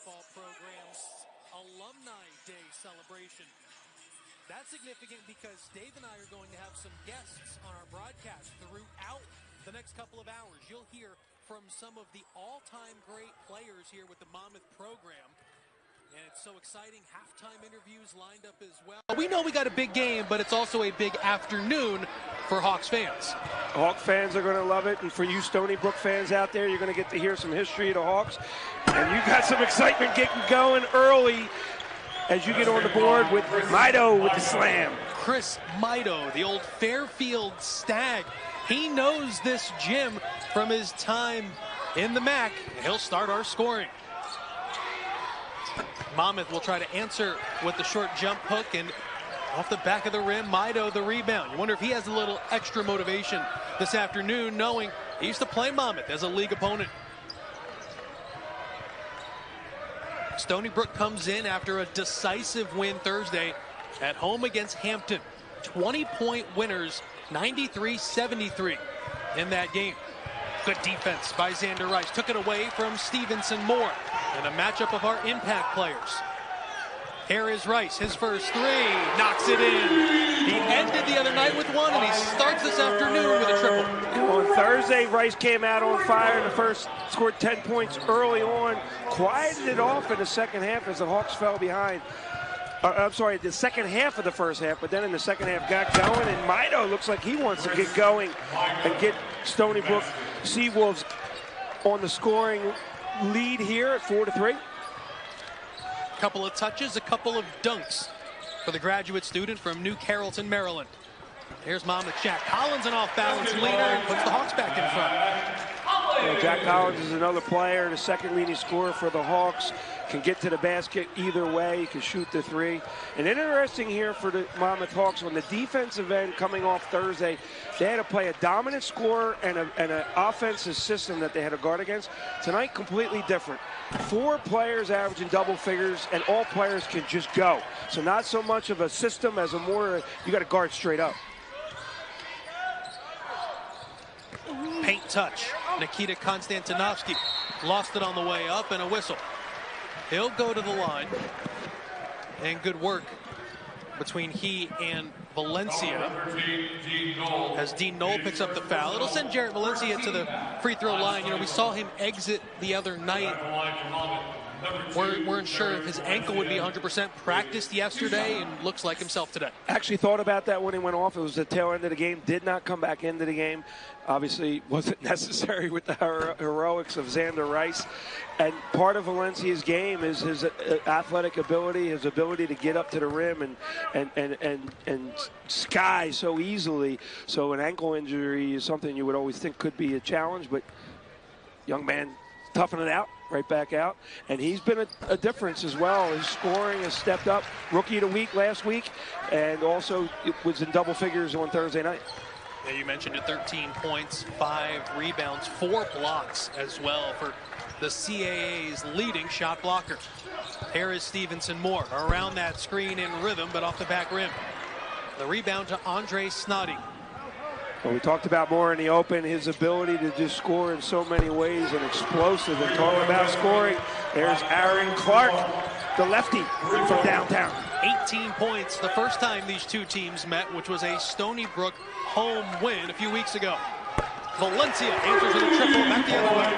basketball program's Alumni Day celebration. That's significant because Dave and I are going to have some guests on our broadcast throughout the next couple of hours. You'll hear from some of the all-time great players here with the Monmouth program. And it's so exciting. Halftime interviews lined up as well. We know we got a big game, but it's also a big afternoon for Hawks fans. Hawk fans are going to love it. And for you Stony Brook fans out there, you're going to get to hear some history of the Hawks. And you got some excitement getting going early as you get on the board with Mido with the slam. Chris Mido, the old Fairfield Stag. He knows this gym from his time in the MAC. He'll start our scoring. Monmouth will try to answer with the short jump hook, and off the back of the rim, Mido the rebound. You wonder if he has a little extra motivation this afternoon, knowing he used to play Monmouth as a league opponent. Stony Brook comes in after a decisive win Thursday at home against Hampton. 20-point winners, 93-73 in that game. Good defense by Xander Rice. Took it away from Stevenson Moore. And a matchup of our impact players. Here is Rice, his first three, knocks it in. He ended the other night with one, and he starts this afternoon with a triple. On Thursday, Rice came out on fire in the first, scored 10 points early on, quieted it off in the second half as the Hawks fell behind. I'm sorry, the second half of the first half, but then in the second half got going, and Mido looks like he wants to get going and get Stony Brook Seawolves on the scoring lead here at 4-3. A couple of touches, a couple of dunks for the graduate student from New Carrollton, Maryland. Here's Monmouth Jack Collins, an off-balance leader, and puts the Hawks back in front. Jack Collins is another player, the second leading scorer for the Hawks. Can get to the basket either way. He can shoot the three. And interesting here for the Monmouth Hawks, on the defensive end coming off Thursday, they had to play a dominant scorer and an offensive system that they had to guard against. Tonight, completely different. 4 players averaging double figures, and all players can just go. So not so much of a system as a more, you got to guard straight up. Paint touch. Nikita Konstantinovsky lost it on the way up, and a whistle. He'll go to the line, and good work between he and Valencia as Dean Knoll picks up the foul. It'll send Jarrett Valencia to the free throw line. You know, we saw him exit the other night. Weren't sure if his ankle would be 100%. Practiced yesterday and looks like himself today. Actually thought about that when he went off. It was the tail end of the game. Did not come back into the game. Obviously wasn't necessary with the heroics of Xander Rice. And part of Valencia's game is his athletic ability, his ability to get up to the rim and sky so easily. So an ankle injury is something you would always think could be a challenge, but young man toughing it out, right back out. And he's been a difference as well. His scoring has stepped up. Rookie of the week last week, and also it was in double figures on Thursday night. Yeah, you mentioned it, 13 points, 5 rebounds, 4 blocks as well for the CAA's leading shot blocker. Here is Stevenson Moore around that screen in rhythm, but off the back rim. The rebound to Andre Snoddy. Well, we talked about Moore in the open, his ability to just score in so many ways and explosive. And talking about scoring, there's Aaron Clark, the lefty from downtown. 18 points the first time these two teams met, which was a Stony Brook home win a few weeks ago. Valencia answers with a triple back the other way.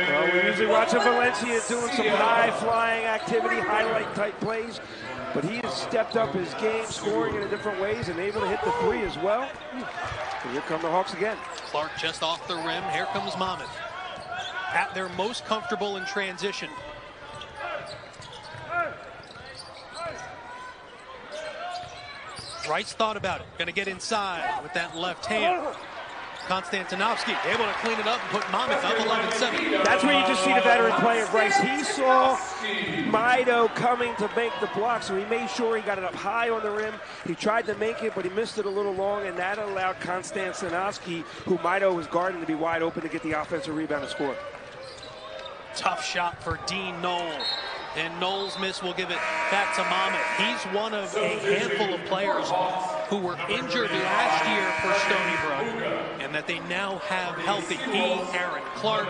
Well, we're usually watching Valencia doing some high-flying activity, highlight-type plays. But he has stepped up his game, scoring in different ways, and able to hit the three as well. And here come the Hawks again. Clark just off the rim. Here comes Monmouth. At their most comfortable in transition. Rice thought about it. Going to get inside with that left hand. Konstantinovsky able to clean it up and put Monmouth up 11-7. That's where you just see the veteran play of Rice. He saw Mido coming to make the block, so he made sure he got it up high on the rim. He tried to make it, but he missed it a little long, and that allowed Konstantinovsky, who Mido was guarding, to be wide open to get the offensive rebound and score. Tough shot for Dean Knoll. And Knoll's miss will give it back to Monmouth. He's one of a handful of players who were injured last year for Stony Brook and that they now have healthy. Aaron Clark,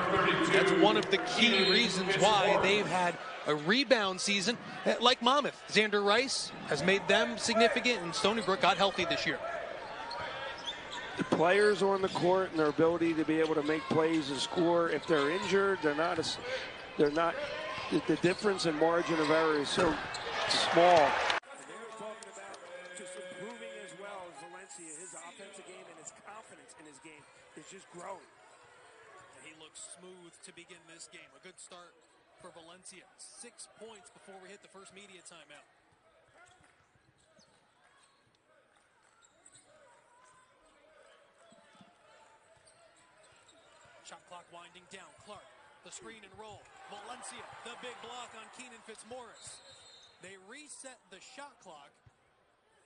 that's one of the key reasons why they've had a rebound season like Monmouth. Xander Rice has made them significant, and Stony Brook got healthy this year. The players on the court and their ability to be able to make plays and score, if they're injured, they're not, the difference in margin of error is so small. And they were talking about just improving as well as Valencia. His offensive game and his confidence in his game is just growing. And he looks smooth to begin this game. A good start for Valencia. 6 points before we hit the first media timeout. Shot clock winding down. Clark, the screen and roll. Valencia, the big block on Keenan Fitzmaurice. They reset the shot clock,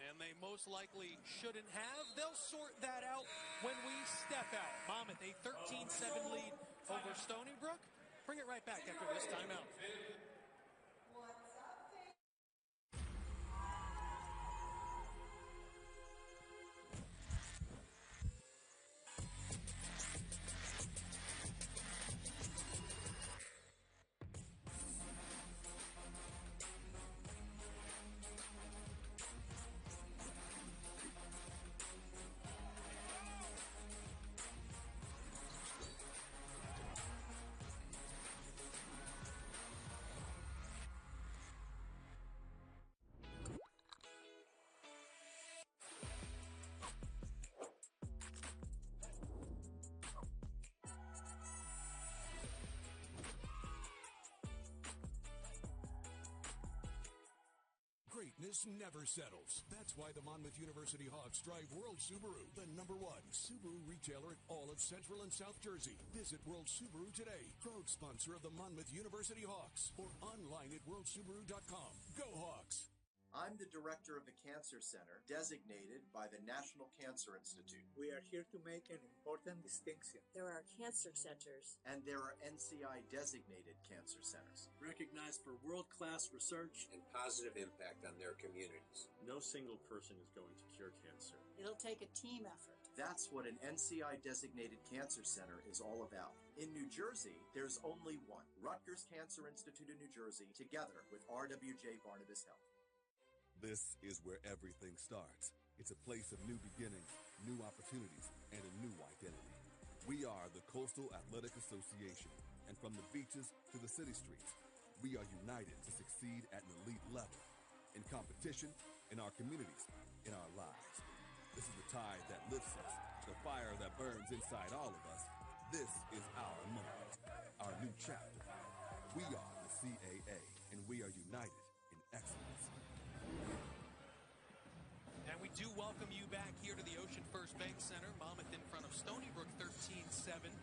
and they most likely shouldn't have. They'll sort that out when we step out. Monmouth, a 13-7 lead over Stony Brook. Bring it right back after this timeout. Greatness never settles. That's why the Monmouth University Hawks drive World Subaru, the #1 Subaru retailer in all of Central and South Jersey. Visit World Subaru today, proud sponsor of the Monmouth University Hawks, or online at worldsubaru.com. Go Hawks! I'm the director of the Cancer Center, designated by the National Cancer Institute. We are here to make an important distinction. There are cancer centers. And there are NCI-designated cancer centers. Recognized for world-class research and positive impact on their communities. No single person is going to cure cancer. It'll take a team effort. That's what an NCI-designated cancer center is all about. In New Jersey, there's only one. Rutgers Cancer Institute in New Jersey, together with RWJ Barnabas Health. This is where everything starts. It's a place of new beginnings, new opportunities, and a new identity. We are the Coastal Athletic Association, and from the beaches to the city streets, we are united to succeed at an elite level, in competition, in our communities, in our lives. This is the tide that lifts us, the fire that burns inside all of us. This is our moment, our new chapter. We are the CAA, and we are united in excellence. And we do welcome you back here to the Ocean First Bank Center. Monmouth in front of Stony Brook 13-7,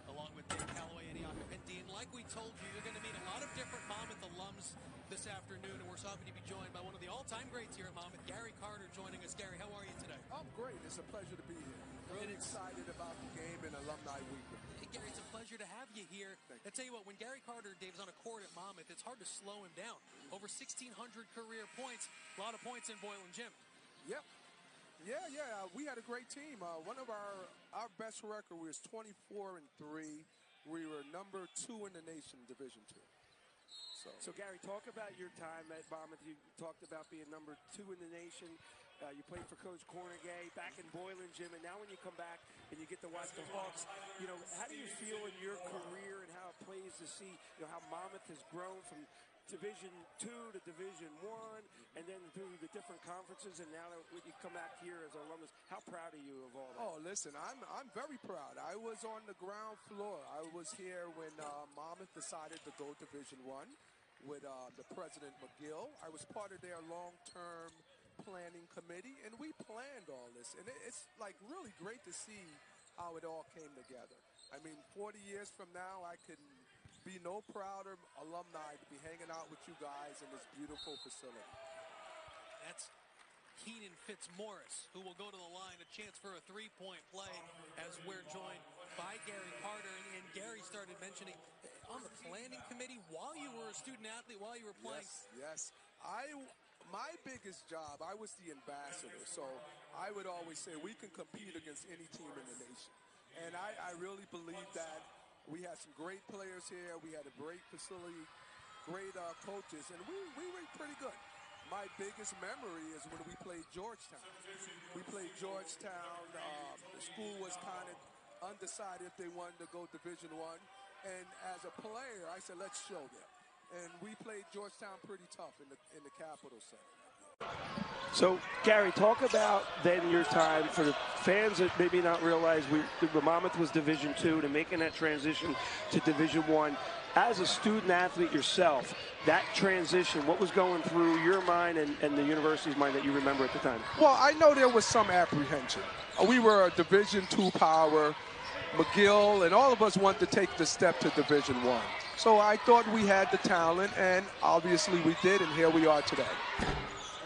along with Dave Calloway and Jakob Dean. Like we told you, you're going to meet a lot of different Monmouth alums this afternoon, and we're so happy to be joined by one of the all-time greats here at Monmouth, Gary Carter, joining us. Gary, how are you today? I'm great. It's a pleasure to be here. Really excited about the game and Alumni Weekend. Hey, Gary, it's a pleasure to have you here. I tell you what, when Gary Carter, Dave, is on a court at Monmouth, it's hard to slow him down. Over 1,600 career points, a lot of points in Boylan Gym. Yep. Yeah. We had a great team. One of our best record was 24-3. We were number 2 in the nation, Division II. So Gary, talk about your time at Monmouth. You talked about being number 2 in the nation. You played for Coach Cornegay back in Boylan Gym, and now when you come back and you get to watch the Hawks, how do you feel in your career and how it plays to see, how Monmouth has grown from Division II to Division I, and then through the different conferences, and now that when you come back here as an alumnus, how proud are you of all that? Oh, listen, I'm very proud. I was on the ground floor. I was here when Monmouth decided to go Division I with the President McGill. I was part of their long-term planning committee, and we planned all this. And it's like really great to see how it all came together. I mean, 40 years from now, I can be no prouder alumni to be hanging out with you guys in this beautiful facility. That's Keenan Fitzmaurice, who will go to the line, a chance for a three-point play as we're joined by Gary Carter. And Gary started mentioning on the planning committee while you were a student athlete, while you were playing. Yes. My biggest job, I was the ambassador, so I would always say we can compete against any team in the nation. And I really believe that we had some great players here. We had a great facility, great coaches, and we were pretty good. My biggest memory is when we played Georgetown. We played Georgetown. The school was kind of undecided if they wanted to go Division I. And as a player, I said, let's show them. And we played Georgetown pretty tough in the Capitol Center. So, Gary, talk about then your time for the fans that maybe not realize Monmouth was Division II and making that transition to Division I. As a student athlete yourself, that transition, what was going through your mind and the university's mind that you remember at the time? Well, I know there was some apprehension. We were a Division II power. McGill and all of us wanted to take the step to Division I. So I thought we had the talent, and obviously we did, and here we are today.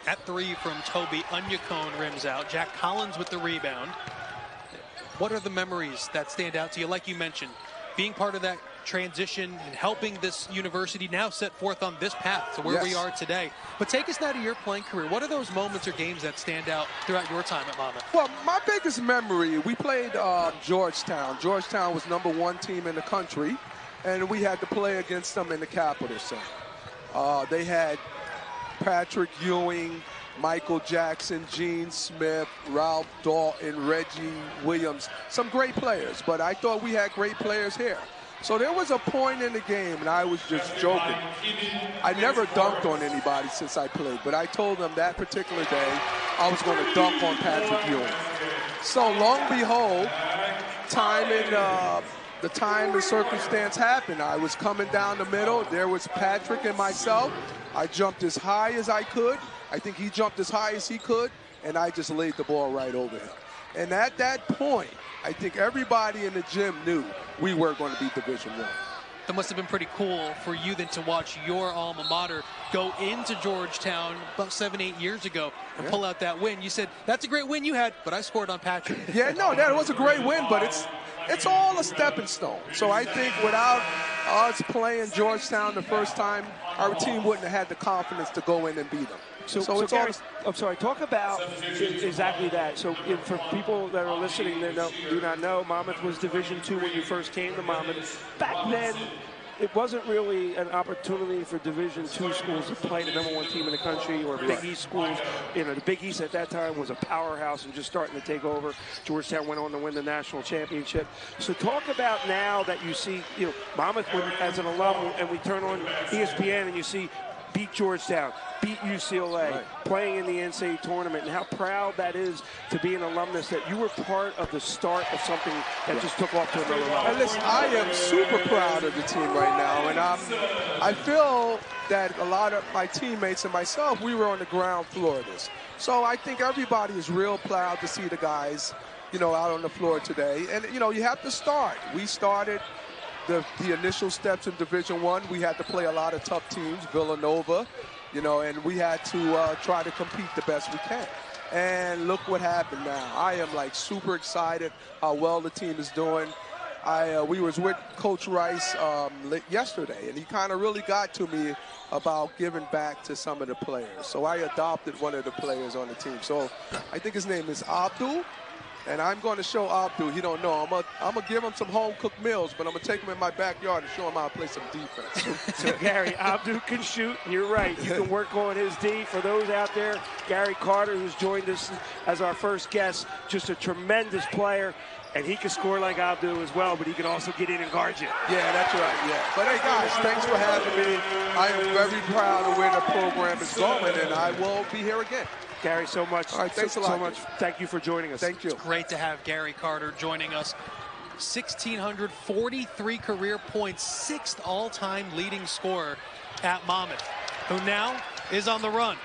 At 3 from Toby, Onyekon rims out. Jack Collins with the rebound. What are the memories that stand out to you? Like you mentioned, being part of that transition and helping this university now set forth on this path to where we are today. But take us now to your playing career. What are those moments or games that stand out throughout your time at Monmouth? Well, my biggest memory, we played Georgetown. Georgetown was #1 team in the country, and we had to play against them in the Capitol Center. They had Patrick Ewing, Michael Jackson, Gene Smith, Ralph Dalton, Reggie Williams, some great players, but I thought we had great players here. So there was a point in the game, and I was just joking. I never dunked on anybody since I played, but I told them that particular day I was going to dunk on Patrick Ewing. So long and behold, the time and circumstance happened. I was coming down the middle. There was Patrick and myself. I jumped as high as I could. I think he jumped as high as he could, and I just laid the ball right over him. And at that point, I think everybody in the gym knew we were going to be Division I. That must have been pretty cool for you then to watch your alma mater go into Georgetown about 7-8 years ago and pull out that win. You said, that's a great win you had, but I scored on Patrick. Yeah, no, that was a great win, but it's all a stepping stone. So I think without us playing Georgetown the first time, our team wouldn't have had the confidence to go in and beat them. So it's Gary, I'm sorry, talk about exactly that. So for people that are listening that do not know, Monmouth was Division II when you first came to Monmouth. Back then, it wasn't really an opportunity for Division II schools to play the #1 team in the country or Big East schools. You know, the Big East at that time was a powerhouse and just starting to take over. Georgetown went on to win the national championship. So talk about now that you see, Monmouth as an alum, and we turn on ESPN and you see beat Georgetown, beat UCLA, playing in the NCAA tournament, and how proud that is to be an alumnus that you were part of the start of something that just took off to another level. And listen, I am super proud of the team right now, and I feel that a lot of my teammates and myself, we were on the ground floor of this. So I think everybody is real proud to see the guys, out on the floor today. And, you have to start. We started the initial steps in Division I. We had to play a lot of tough teams, Villanova, and we had to try to compete the best we can. And look what happened now. I am super excited how well the team is doing. We was with Coach Rice yesterday, and he kind of really got to me about giving back to some of the players. So I adopted one of the players on the team. So I think his name is Abdul. And I'm going to show Abdul, he don't know. I'm going to give him some home-cooked meals, but I'm going to take him in my backyard and show him how to play some defense. So, Gary, Abdul can shoot. You're right. You can work on his D. For those out there, Gary Carter, who's joined us as our first guest, just a tremendous player. And he can score like Abdul as well, but he can also get in and guard you. Yeah, that's right, yeah. But, hey, guys, thanks for having me. I am very proud of where the program is going, and I will be here again. Gary, so much. All right, thanks a lot. So much. Thank you for joining us. Thank you. It's great to have Gary Carter joining us. 1,643 career points, 6th all-time leading scorer at Monmouth, who now is on the run.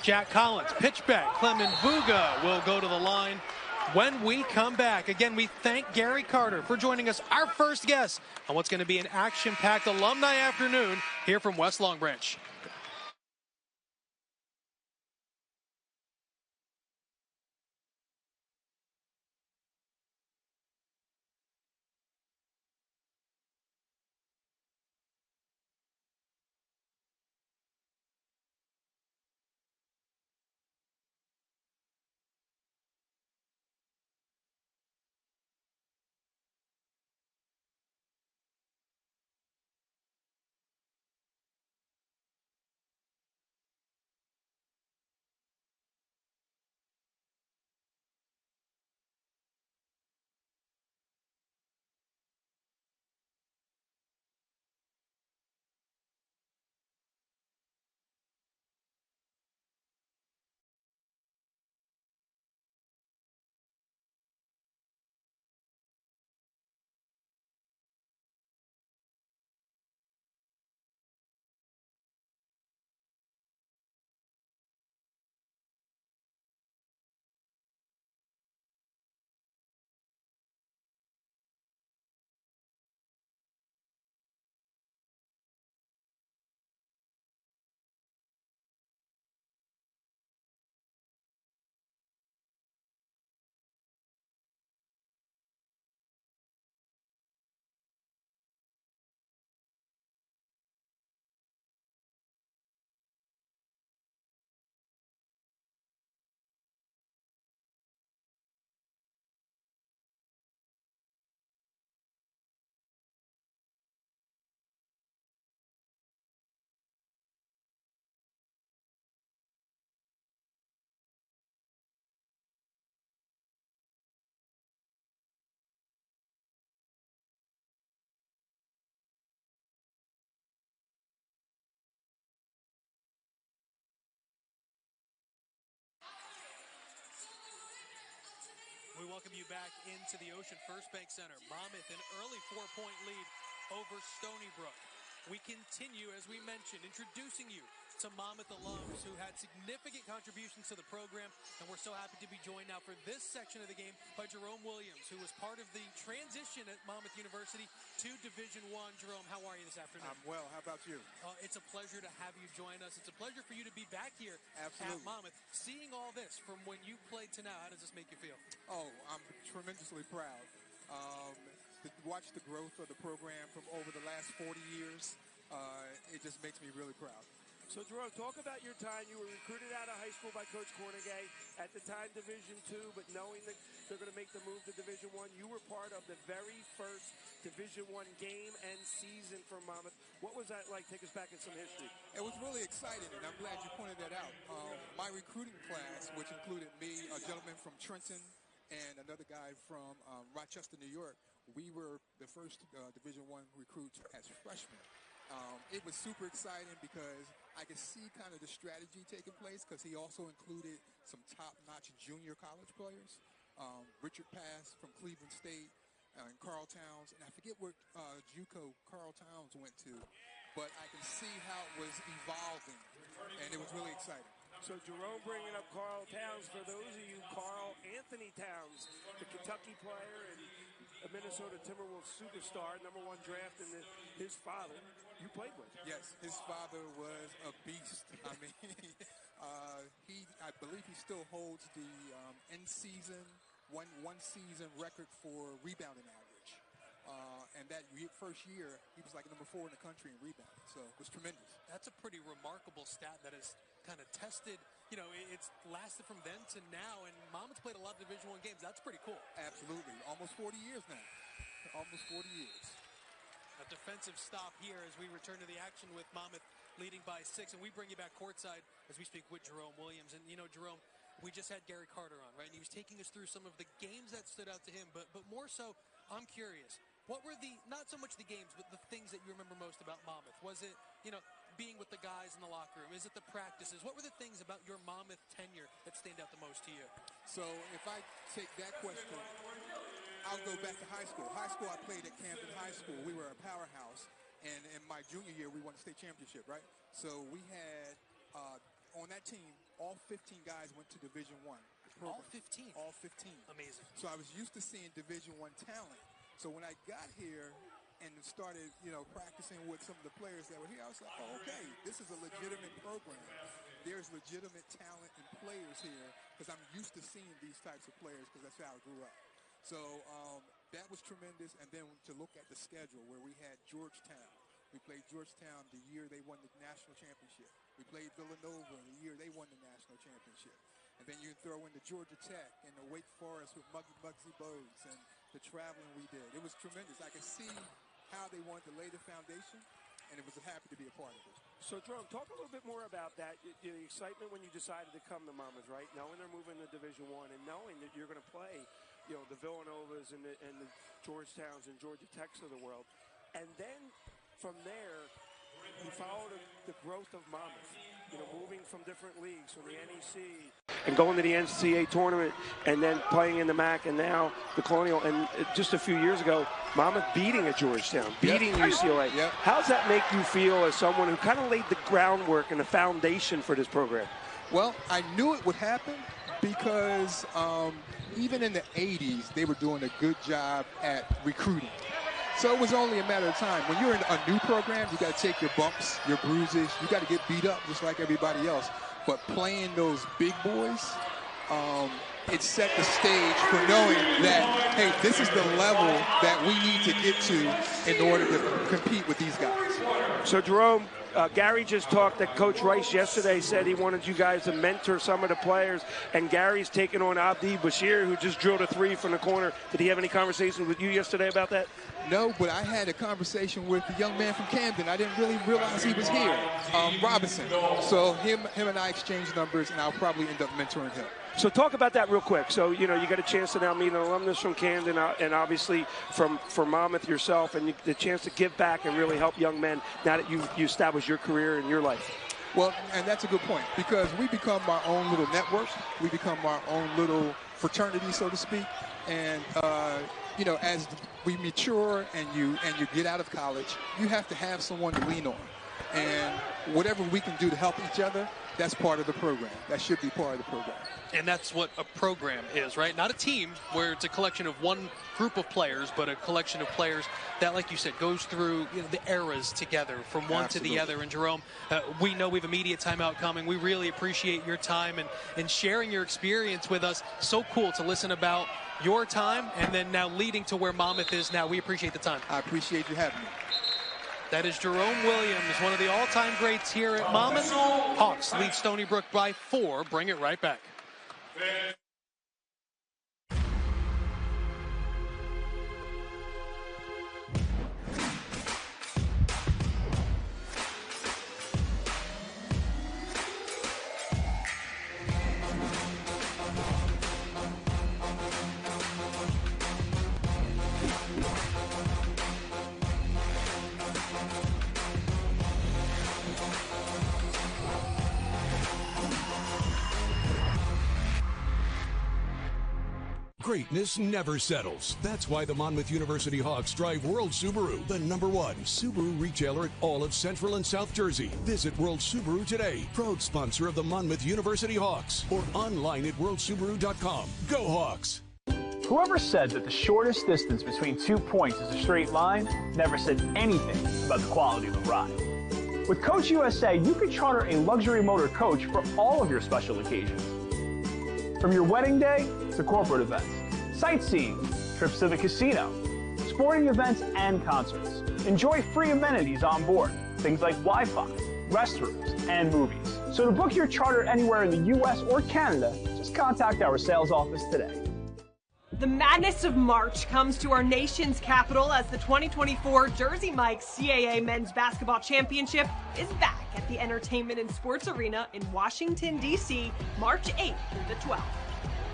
Jack Collins, pitch back. Clement Vuga will go to the line when we come back. Again, we thank Gary Carter for joining us, our first guest on what's going to be an action-packed alumni afternoon here from West Long Branch. welcome you back into the Ocean First Bank Center. Monmouth an early 4-point lead over Stony Brook. We continue, as we mentioned, introducing you to Monmouth alums who had significant contributions to the program, and we're so happy to be joined now for this section of the game by Jerome Williams, who was part of the transition at Monmouth University to Division I. Jerome, how are you this afternoon? I'm well. How about you? It's a pleasure to have you join us. It's a pleasure for you to be back here Absolutely. at Monmouth. Seeing all this from when you played to now, how does this make you feel? Oh, I'm tremendously proud. To watch the growth of the program from over the last 40 years, it just makes me really proud. So, Jerome, talk about your time. You were recruited out of high school by Coach Cornegay, at the time Division II, but knowing that they're going to make the move to Division I, you were part of the very first Division I game and season for Monmouth. What was that like? Take us back in some history. It was really exciting, and I'm glad you pointed that out. My recruiting class, which included me, a gentleman from Trenton, and another guy from Rochester, New York, we were the first Division I recruits as freshmen. It was super exciting because I could see kind of the strategy taking place because he also included some top-notch junior college players. Richard Pass from Cleveland State and Carl Towns. And I forget where JUCO Carl Towns went to, but I can see how it was evolving, and it was really exciting. So Jerome bringing up Carl Towns. For those of you, Carl Anthony Towns, the Kentucky player and a Minnesota Timberwolves superstar, #1 draft, and his father you played with. Yes, his father was a beast. I mean, I believe he still holds the in-season, one season record for rebounding average. And that first year, he was like #4 in the country in rebounding. So it was tremendous. That's a pretty remarkable stat that has kind of tested, it's lasted from then to now, and Monmouth played a lot of Division I games. That's pretty cool. Absolutely. Almost 40 years now. Almost 40 years. A defensive stop here as we return to the action with Monmouth leading by 6, and we bring you back courtside as we speak with Jerome Williams. And, Jerome, we just had Gary Carter on, right? And he was taking us through some of the games that stood out to him, but more so, I'm curious. What were not so much the games, but the things that you remember most about Monmouth? Was it, being with the guys in the locker room? Is it the practices? What were the things about your Monmouth tenure that stand out the most to you? So if I take that question, I'll go back to high school. High school, I played at Camden High School. We were a powerhouse. And in my junior year, we won the state championship, right? So we had, on that team, all 15 guys went to Division I. All 15? All 15. Amazing. So I was used to seeing Division I talent. So when I got here and started, practicing with some of the players that were here, I was like, oh, okay, this is a legitimate program. There's legitimate talent and players here because I'm used to seeing these types of players because that's how I grew up. So that was tremendous. And then to look at the schedule where we had Georgetown. We played Georgetown the year they won the national championship. We played Villanova the year they won the national championship. And then you throw in the Georgia Tech and the Wake Forest with Muggsy Bogues and the traveling we did. It was tremendous. I could see how they wanted to lay the foundation, and it was happy to be a part of it. So, Jerome, talk a little bit more about that, the excitement when you decided to come to Monmouth, right? Knowing they're moving to Division I and knowing that you're going to play, the Villanovas and the Georgetowns and Georgia Techs of the world. And then from there, you follow the growth of Monmouth, moving from different leagues, from the NEC. And going to the NCAA tournament and then playing in the MAC and now the Colonial. And just a few years ago, Monmouth beating at Georgetown, beating UCLA. Yep. How does that make you feel as someone who kind of laid the groundwork and the foundation for this program? Well, I knew it would happen because even in the 80s, they were doing a good job at recruiting. So it was only a matter of time. When you're in a new program, you got to take your bumps, your bruises. You got to get beat up just like everybody else. But playing those big boys, it set the stage for knowing that, hey, this is the level that we need to get to in order to compete with these guys. So, Jerome, Gary just talked that Coach Rice yesterday said he wanted you guys to mentor some of the players, and Gary's taking on Abdi Bashir, who just drilled a 3 from the corner. Did he have any conversations with you yesterday about that? No, but I had a conversation with the young man from Camden. I didn't really realize he was here, Robinson. So him and I exchanged numbers, and I'll probably end up mentoring him. So talk about that real quick. So, you got a chance to now meet an alumnus from Camden and obviously from Monmouth yourself, and the chance to give back and really help young men now that you established your career and your life. Well, and that's a good point, because we become our own little network. We become our own little fraternity, so to speak. And, as we mature and you get out of college, you have to have someone to lean on. And whatever we can do to help each other, that's part of the program. That should be part of the program. And that's what a program is, right? Not a team where it's a collection of one group of players, but a collection of players that, like you said, goes through the eras together from one to the other. And Jerome, we know we have a media timeout coming. We really appreciate your time and sharing your experience with us. So cool to listen about your time and then now leading to where Monmouth is now. We appreciate the time. I appreciate you having me. That is Jerome Williams, one of the all-time greats here at Monmouth. Hawks lead Stony Brook by 4. Bring it right back. Greatness never settles. That's why the Monmouth University Hawks drive World Subaru, the #1 Subaru retailer at all of Central and South Jersey. Visit World Subaru today, proud sponsor of the Monmouth University Hawks, or online at worldsubaru.com. Go Hawks! Whoever said that the shortest distance between 2 points is a straight line never said anything about the quality of the ride. With Coach USA, you can charter a luxury motor coach for all of your special occasions. From your wedding day to corporate events, sightseeing, trips to the casino, sporting events, and concerts. Enjoy free amenities on board, things like Wi-Fi, restrooms, and movies. So to book your charter anywhere in the U.S. or Canada, just contact our sales office today. The madness of March comes to our nation's capital as the 2024 Jersey Mike's CAA Men's Basketball Championship is back at the Entertainment and Sports Arena in Washington, D.C., March 8th through the 12th.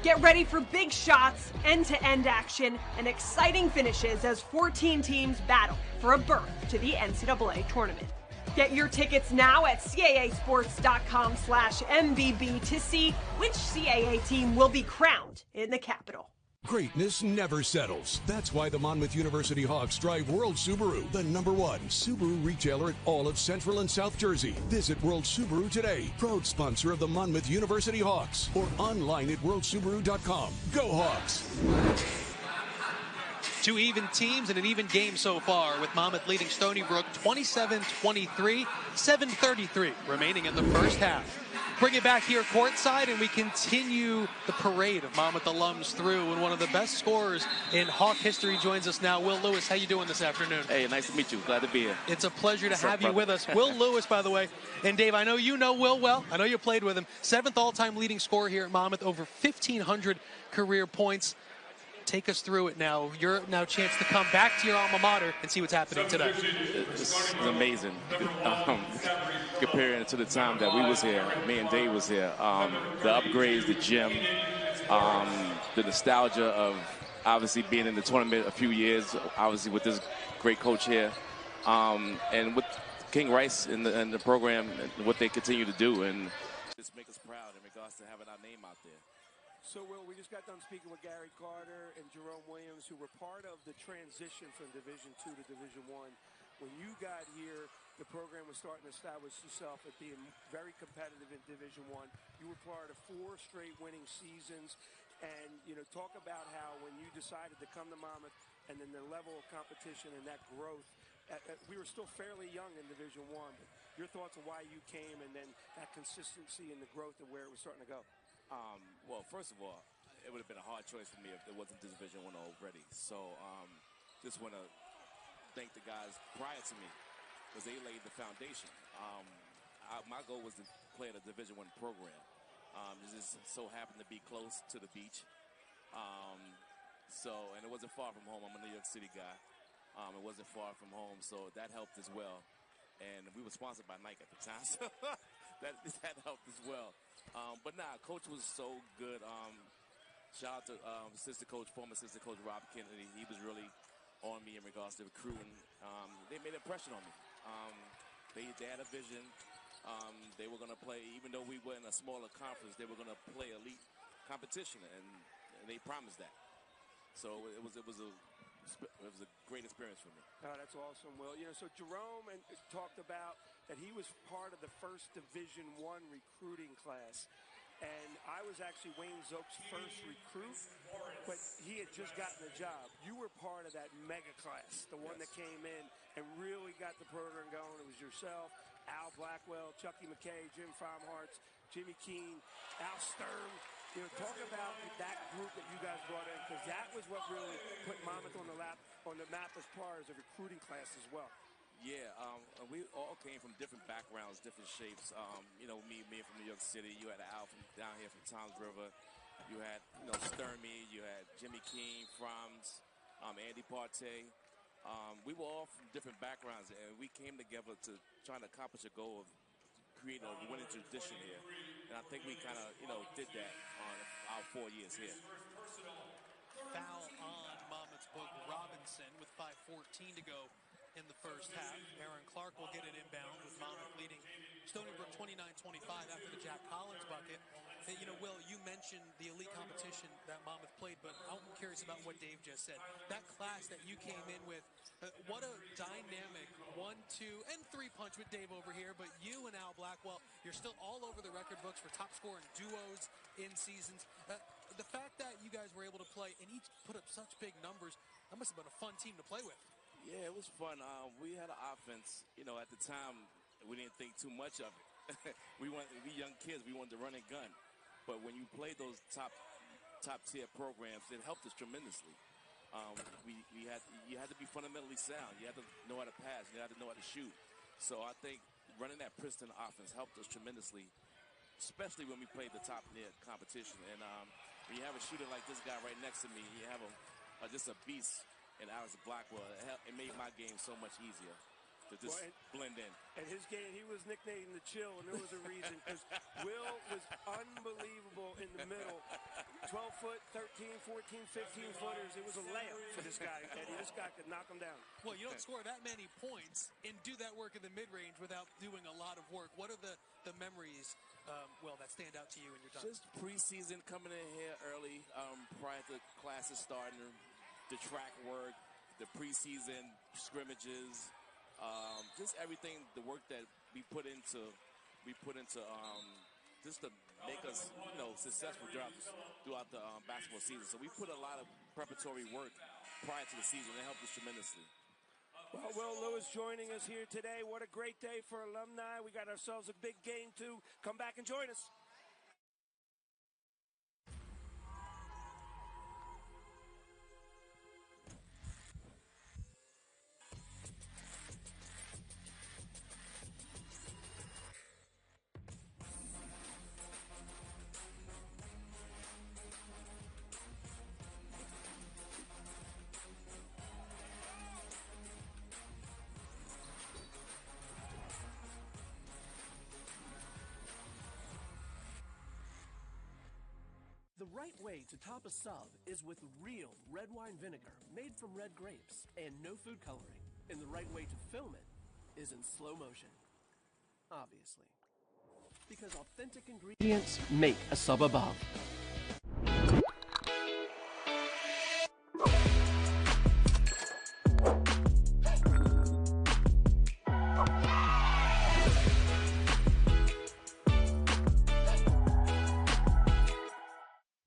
Get ready for big shots, end-to-end action, and exciting finishes as 14 teams battle for a berth to the NCAA tournament. Get your tickets now at caasports.com/MVB to see which CAA team will be crowned in the capital. Greatness never settles. That's why the Monmouth University Hawks drive World Subaru, the #1 Subaru retailer at all of Central and South Jersey. Visit World Subaru today, proud sponsor of the Monmouth University Hawks, or online at worldsubaru.com. Go Hawks! 2 even teams and an even game so far, with Monmouth leading Stony Brook 27-23, 7:33 remaining in the first half. Bring it back here courtside, and we continue the parade of Monmouth alums through. And one of the best scorers in Hawk history joins us now. Will Lewis, how you doing this afternoon? Hey, nice to meet you. Glad to be here. It's a pleasure to have you with us. Will Lewis, by the way. And Dave, I know you know Will well. I know you played with him. 7th all-time leading scorer here at Monmouth, over 1,500 career points. Take us through it now. You're now a chance to come back to your alma mater and see what's happening today. It's amazing. Comparing it to the time that we was here, me and Dave was here. The upgrades, the gym, the nostalgia of obviously being in the tournament a few years, obviously with this great coach here, and with King Rice in the program and what they continue to do, and just make us proud in regards to having our name out there. So, Will, we just got done speaking with Gary Carter and Jerome Williams, who were part of the transition from Division II to Division I. When you got here, the program was starting to establish itself at being very competitive in Division I. You were part of 4 straight winning seasons. And, talk about how when you decided to come to Monmouth and then the level of competition and that growth, we were still fairly young in Division I. But your thoughts on why you came and then that consistency and the growth and where it was starting to go? Well, first of all, it would have been a hard choice for me if there wasn't Division I already. So, just want to thank the guys prior to me because they laid the foundation. My goal was to play at a Division I program. It just so happened to be close to the beach. And it wasn't far from home. I'm a New York City guy. It wasn't far from home, so that helped as well. And we were sponsored by Nike at the time, so that helped as well. But Coach was so good. Shout out to former assistant coach Rob Kennedy. He was really on me in regards to recruiting. They made an impression on me. They had a vision. They were going to play, even though we were in a smaller conference, they were going to play elite competition, and they promised that. So it was a great experience for me. Oh, that's awesome, Will. So Jerome talked about that he was part of the first Division I recruiting class. And I was actually Wayne Zook's first recruit, but he had just gotten the job. You were part of that mega class, the one that came in and really got the program going. It was yourself, Al Blackwell, Chucky McKay, Jim Fromhartz, Jimmy Keene, Al Sturm. Talk about that group that you guys brought in, because that was what really put Monmouth on the map as far as a recruiting class as well. Yeah, we all came from different backgrounds, different shapes. Me from New York City. You had Al from down here from Toms River. You had, Sturmy. You had Jimmy Keene, Froms, Andy Partey. We were all from different backgrounds, and we came together to try to accomplish a goal of creating a winning tradition here. And I think we kind of, did that on our 4 years here. Foul on Monmouth's Book Robinson with 5:14 to go in the first half. Aaron Clark will get it inbound with Monmouth leading Stony Brook 29-25 after the Jack Collins bucket. And, Will, you mentioned the elite competition that Monmouth played, but I'm curious about what Dave just said. That class that you came in with, what a dynamic 1, 2, and 3 punch with Dave over here, but you and Al Blackwell, you're still all over the record books for top scoring duos in seasons. The fact that you guys were able to play and each put up such big numbers, that must have been a fun team to play with. Yeah, it was fun. We had an offense. At the time, we didn't think too much of it. we young kids. We wanted to run and gun. But when you play those top tier programs, it helped us tremendously. You had to be fundamentally sound. You had to know how to pass. You had to know how to shoot. So I think running that Princeton offense helped us tremendously, especially when we played the top tier competition. And when you have a shooter like this guy right next to me, you have just a beast. And Alex Blackwell, it made my game so much easier to just blend in. And his game, he was nicknamed the Chill, and there was a reason, because Will was unbelievable in the middle. 12-foot, 13, 14, 15-footers. It was a layup for this guy, Eddie. This guy could knock him down. Well, you don't score that many points and do that work in the mid-range without doing a lot of work. What are the memories, that stand out to you in your time? Just preseason, coming in here early, prior to classes starting, the track work, the preseason scrimmages, just everything, the work that we put into just to make us, successful throughout the basketball season. So we put a lot of preparatory work prior to the season. It helped us tremendously. Well, Will Lewis joining us here today. What a great day for alumni. We got ourselves a big game, too. Come back and join us. The right way to top a sub is with real red wine vinegar made from red grapes and no food coloring. And the right way to film it is in slow motion. Obviously. Because authentic ingredients make a sub above.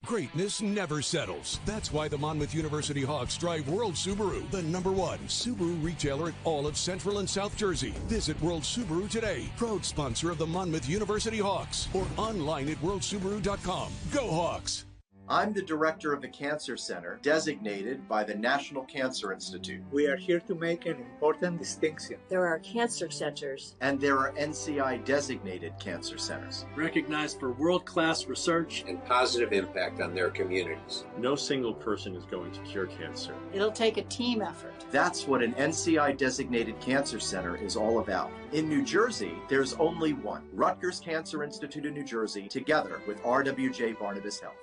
Greatness never settles. That's why the Monmouth University Hawks drive World Subaru, the #1 Subaru retailer in all of Central and South Jersey. Visit World Subaru today, proud sponsor of the Monmouth University Hawks, or online at worldsubaru.com. Go Hawks! I'm the director of the Cancer Center, designated by the National Cancer Institute. We are here to make an important distinction. There are cancer centers. And there are NCI-designated cancer centers. Recognized for world-class research and positive impact on their communities. No single person is going to cure cancer. It'll take a team effort. That's what an NCI-designated cancer center is all about. In New Jersey, there's only one. Rutgers Cancer Institute in New Jersey, together with RWJ Barnabas Health.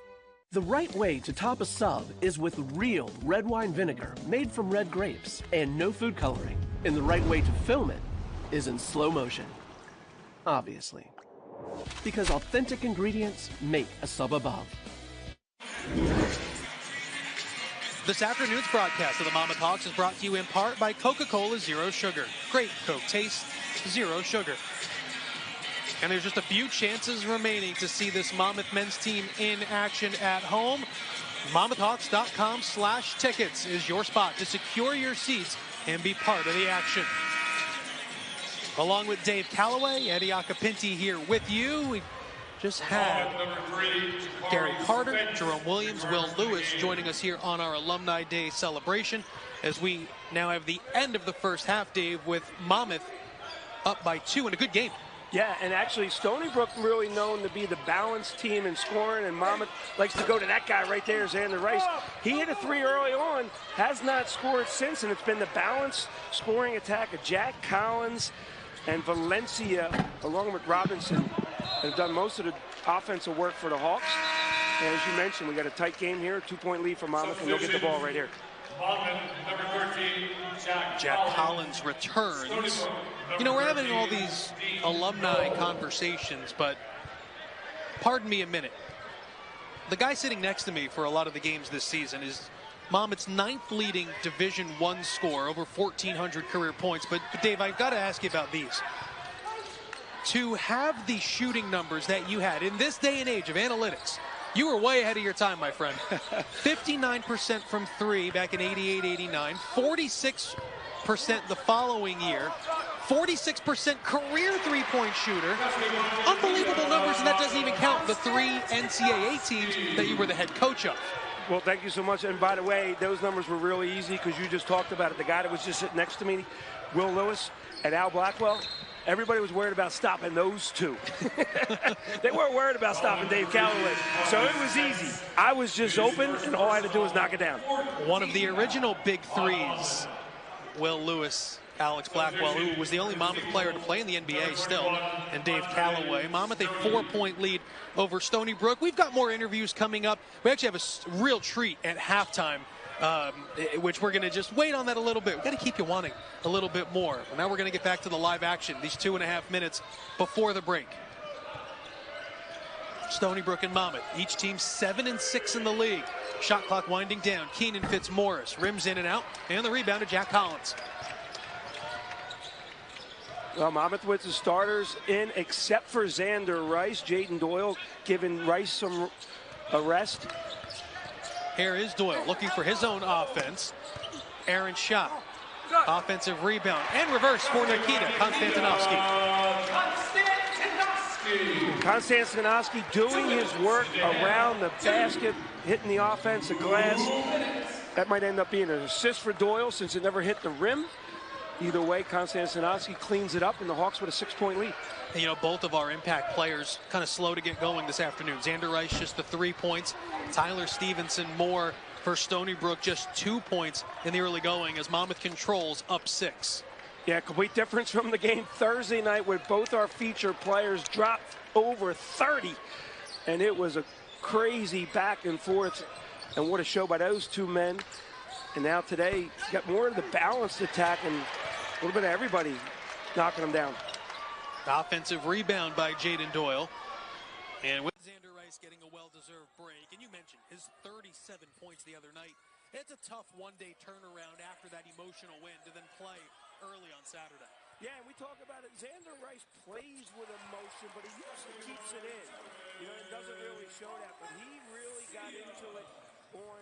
The right way to top a sub is with real red wine vinegar made from red grapes and no food coloring. And the right way to film it is in slow motion. Obviously. Because authentic ingredients make a sub above. This afternoon's broadcast of the Monmouth Hawks is brought to you in part by Coca-Cola Zero Sugar. Great Coke taste, zero sugar. And there's just a few chances remaining to see this Monmouth men's team in action at home. MonmouthHawks.com/tickets is your spot to secure your seats and be part of the action. Along with Dave Calloway, Eddie Acapinti here with you. We just had Gary Carter, Jerome Williams, Will Lewis joining us here on our Alumni Day celebration as we now have the end of the first half, Dave, with Monmouth up by 2 in a good game. Yeah, and actually Stony Brook really known to be the balanced team in scoring, and Monmouth likes to go to that guy right there, Xander Rice. He hit a 3 early on, has not scored since, and it's been the balanced scoring attack of Jack Collins and Valencia, along with Robinson, have done most of the offensive work for the Hawks. And as you mentioned, we got a tight game here, 2-point lead for Monmouth, and they'll get the ball right here. Number 13, Jack Collins returns. You know, we're having all these alumni conversations, but pardon me a minute. The guy sitting next to me for a lot of the games this season is Monmouth's 9th leading Division I scorer, over 1,400 career points. But Dave, I've got to ask you about these. To have the shooting numbers that you had in this day and age of analytics, you were way ahead of your time, my friend. 59% from 3 back in 88-89, 46% the following year, 46% career three-point shooter. Unbelievable numbers, and that doesn't even count the 3 NCAA teams that you were the head coach of. Well, thank you so much. And by the way, those numbers were really easy because you just talked about it. The guy that was just sitting next to me, Will Lewis and Al Blackwell, everybody was worried about stopping those two. They weren't worried about stopping Dave Calloway. So it was easy. I was just open, and all I had to do was knock it down. One of the original big threes, Will Lewis, Alex Blackwell, who was the only Monmouth player to play in the NBA still, and Dave Calloway. Monmouth a 4-point lead over Stony Brook. We've got more interviews coming up. We actually have a real treat at halftime, which we're going to just wait on that a little bit. We've got to keep you wanting a little bit more. Now we're going to get back to the live action, these 2.5 minutes before the break. Stony Brook and Monmouth, each team 7-6 in the league. Shot clock winding down. Keenan Fitzmaurice rims in and out, and the rebound to Jack Collins. Well, Monmouth with the starters in, except for Xander Rice. Jaden Doyle giving Rice a rest. Here is Doyle looking for his own offense. Aaron Schott, offensive rebound and reverse for Nikita Konstantinovsky. Konstantinovsky doing his work around the basket, hitting the offensive glass. That might end up being an assist for Doyle since it never hit the rim. Either way, Konstantinovsky cleans it up, and the Hawks with a 6-point lead. And, you know, both of our impact players kind of slow to get going this afternoon. Xander Rice just the 3 points. Tyler Stevenson more for Stony Brook, just 2 points in the early going as Monmouth controls up 6. Yeah, complete difference from the game Thursday night where both our feature players dropped over 30. And it was a crazy back and forth. And what a show by those two men. And now today, got more of the balanced attack and a little bit of everybody knocking them down. Offensive rebound by Jaden Doyle. And with Xander Rice getting a well-deserved break, and you mentioned his 37 points the other night, it's a tough one-day turnaround after that emotional win to then play early on Saturday. Yeah, and we talk about it. Xander Rice plays with emotion, but he usually keeps it in. You know, it doesn't really show that, but he really got into it on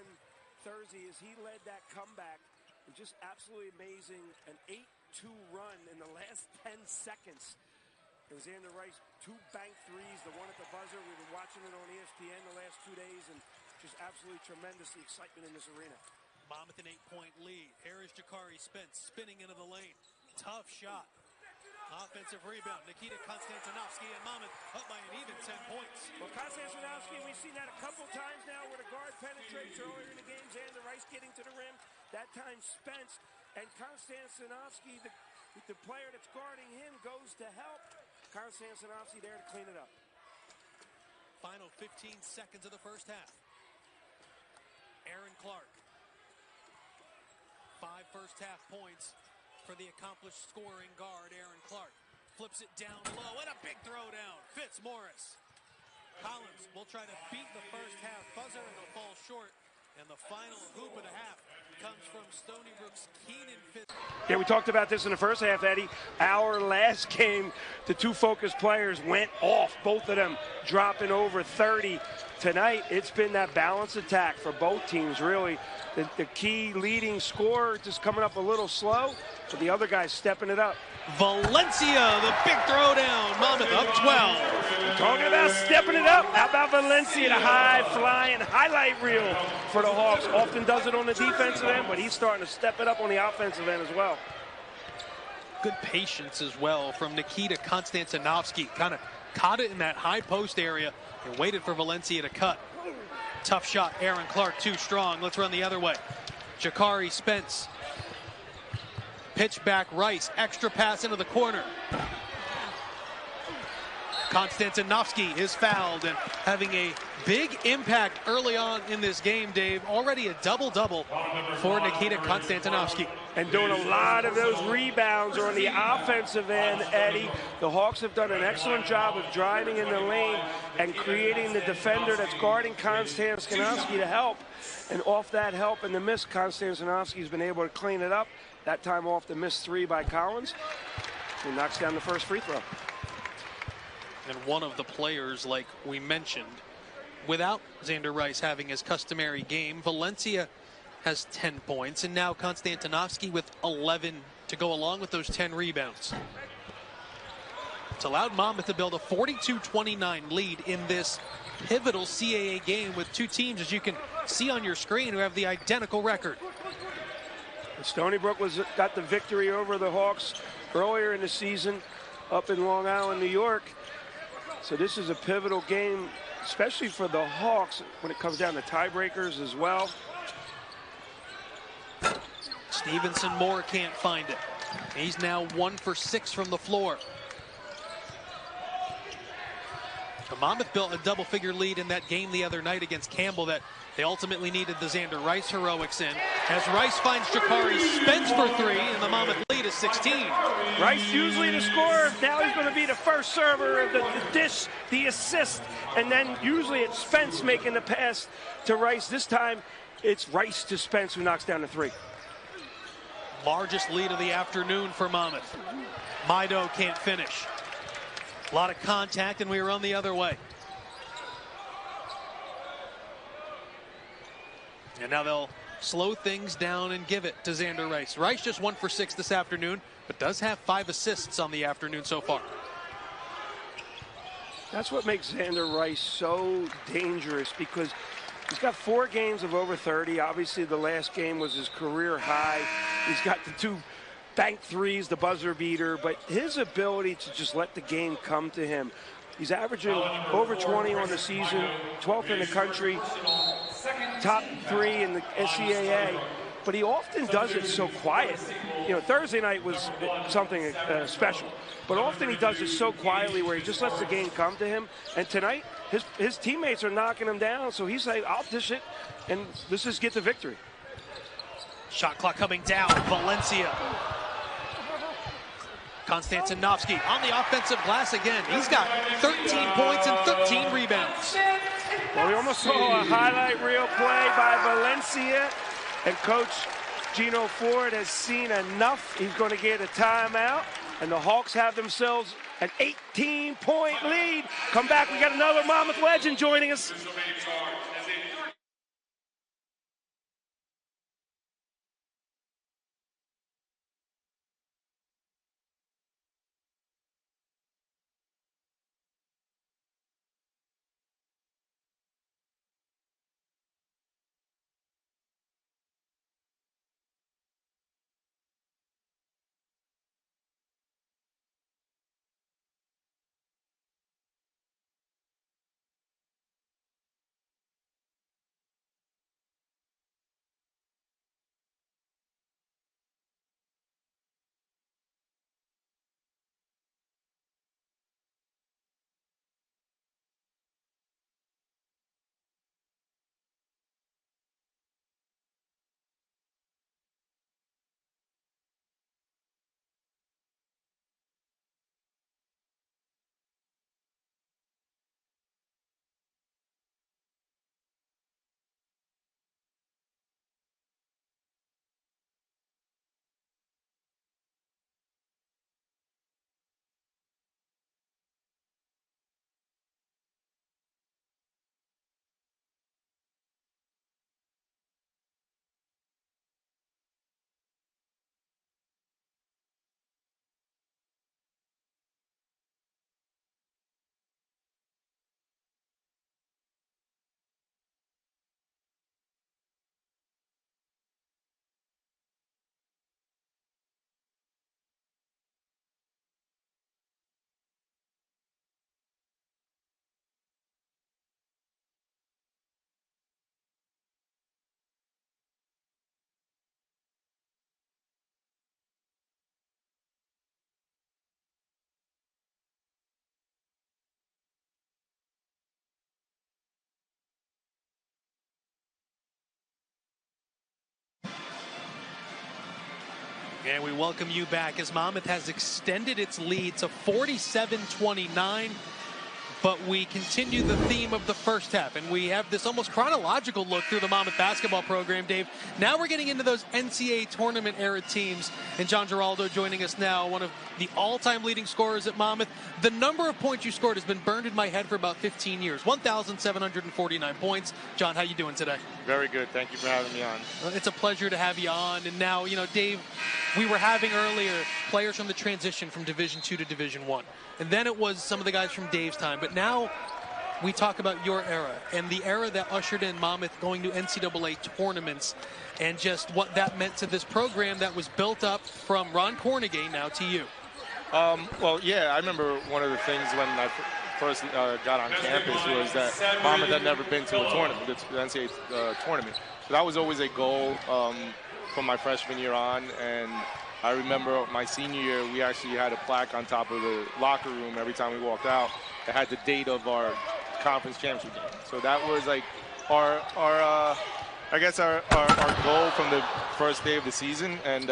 Thursday as he led that comeback. And just absolutely amazing. An 8-2 run in the last 10 seconds. And Xander Rice, 2 bank threes, the one at the buzzer. We've been watching it on ESPN the last 2 days, and just absolutely tremendous, the excitement in this arena. Monmouth an 8-point lead. Here is Jakari Spence spinning into the lane. Tough shot. Offensive rebound. Nikita Konstantinovsky and Monmouth up by an even 10 points. Well, Konstantinovsky, we've seen that a couple times now where the guard penetrates earlier in the game. Xander Rice getting to the rim. That time Spence and Konstantinovsky, the player that's guarding him, goes to help. Konstantinovsky there to clean it up. Final 15 seconds of the first half. Aaron Clark. 5 first half points for the accomplished scoring guard, Aaron Clark. Flips it down low, and a big throwdown. Fitzmaurice. Collins will try to beat the first half buzzer, and it'll fall short. And the final hoop and a half comes from Stony Brook's Keenan Fitz. Yeah, we talked about this in the first half, Eddie. Our last game, the two focused players went off, both of them dropping over 30. Tonight, it's been that balanced attack for both teams, really. The key leading scorer just coming up a little slow, but the other guy's stepping it up. Valencia, the big throwdown. Monmouth up 12. Talking about stepping it up. How about Valencia, the high-flying highlight reel for the Hawks. Often does it on the defensive end, but he's starting to step it up on the offensive end as well. Good patience as well from Nikita Konstantinovsky. Kind of caught it in that high post area and waited for Valencia to cut. Tough shot. Aaron Clark too strong. Let's run the other way. Jakari Spence. Pitch back Rice. Extra pass into the corner. Konstantinovsky is fouled and having a big impact early on in this game, Dave. Already a double-double for Nikita Konstantinovsky. And doing a lot of those rebounds are on the offensive end, Eddie. The Hawks have done an excellent job of driving in the lane and creating the defender that's guarding Konstantinovsky to help. And off that help and the miss, Konstantinovsky's been able to clean it up. That time off the missed three by Collins. He knocks down the first free throw. And one of the players, like we mentioned, without Xander Rice having his customary game, Valencia has 10 points, and now Konstantinovsky with 11 to go along with those 10 rebounds. It's allowed Monmouth to build a 42-29 lead in this pivotal CAA game with two teams, as you can see on your screen, who have the identical record. Stony Brook got the victory over the Hawks earlier in the season up in Long Island, New York. So this is a pivotal game, especially for the Hawks when it comes down to tiebreakers as well. Stevenson Moore can't find it. He's now 1 for 6 from the floor. The Monmouth built a double-figure lead in that game the other night against Campbell that they ultimately needed the Xander Rice heroics in. As Rice finds Jakari Spence for 3, and the Monmouth lead is 16. Rice usually the scorer. Now he's going to be the first server of the dish, the assist, and then usually it's Spence making the pass to Rice. This time it's Rice to Spence who knocks down the 3. Largest lead of the afternoon for Monmouth. Mido can't finish. A lot of contact, and we run the other way. And now they'll slow things down and give it to Xander Rice. Rice just 1 for 6 this afternoon, but does have 5 assists on the afternoon so far. That's what makes Xander Rice so dangerous, because he's got 4 games of over 30. Obviously, the last game was his career high. He's got the 2 bank threes, the buzzer beater, but his ability to just let the game come to him. He's averaging over 20 on the season, 12th in the country, top 3 in the NCAA, but he often does it so quiet. You know, Thursday night was something special, but often he does it so quietly where he just lets the game come to him. And tonight, his teammates are knocking him down, so he's like, I'll dish it, and let's just get the victory. Shot clock coming down. Valencia. Konstantinovsky on the offensive glass again. He's got 13 points and 13 rebounds. Well, we almost saw a highlight reel play by Valencia, and Coach Gino Ford has seen enough. He's going to get a timeout, and the Hawks have themselves an 18-point lead. Come back, we got another Monmouth legend joining us. And we welcome you back as Monmouth has extended its lead to 47-29. But we continue the theme of the first half, and we have this almost chronological look through the Monmouth basketball program, Dave. Now we're getting into those NCAA tournament-era teams, and John Giraldo joining us now, one of the all-time leading scorers at Monmouth. The number of points you scored has been burned in my head for about 15 years, 1,749 points. John, how you doing today? Very good. Thank you for having me on. It's a pleasure to have you on. And now, Dave, we were having earlier players from the transition from Division II to Division I. And then it was some of the guys from Dave's time. But now we talk about your era and the era that ushered in Monmouth going to NCAA tournaments and just what that meant to this program that was built up from Ron Cornegay now to you. Well, yeah, I remember one of the things when I first got on campus was that Monmouth had never been to a tournament, the NCAA tournament. So that was always a goal from my freshman year on. And I remember my senior year, we actually had a plaque on top of the locker room every time we walked out. It had the date of our conference championship game. So that was like our goal from the first day of the season. And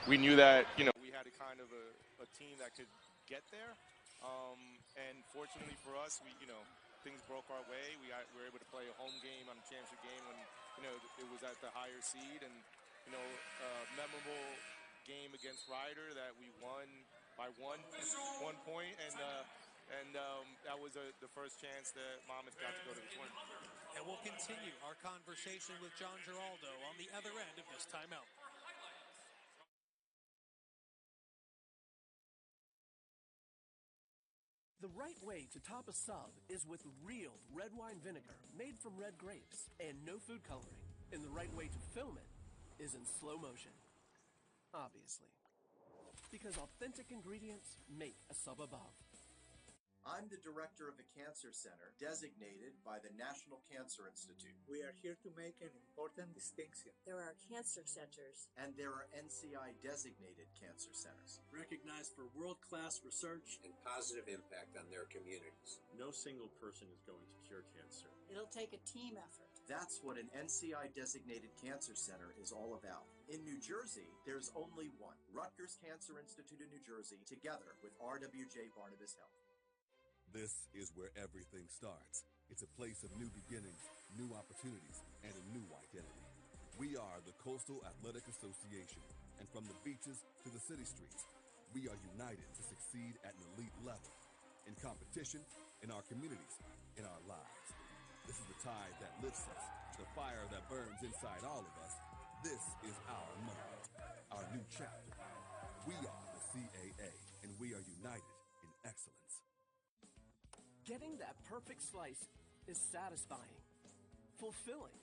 we knew that, we had a kind of a team that could get there. And fortunately for us, things broke our way. We were able to play a home game on a championship game when, it was at the higher seed. And, memorable game against Ryder that we won by one point, and that was the first chance that Monmouth got to go to the tournament. And we'll continue our conversation with John Giraldo on the other end of this timeout. The right way to top a sub is with real red wine vinegar made from red grapes and no food coloring. And the right way to film it is in slow motion. Obviously. Because authentic ingredients make a sub above. I'm the director of the Cancer Center, designated by the National Cancer Institute. We are here to make an important distinction. There are cancer centers. And there are NCI-designated cancer centers. Recognized for world-class research and positive impact on their communities. No single person is going to cure cancer. It'll take a team effort. That's what an NCI-designated cancer center is all about. In New Jersey, there's only one. Rutgers Cancer Institute in New Jersey, together with RWJ Barnabas Health. This is where everything starts. It's a place of new beginnings, new opportunities, and a new identity. We are the Coastal Athletic Association, and from the beaches to the city streets, we are united to succeed at an elite level, in competition, in our communities, in our lives. This is the tide that lifts us, the fire that burns inside all of us. This is our moment, our new chapter. We are the CAA, and we are united in excellence. Getting that perfect slice is satisfying, fulfilling,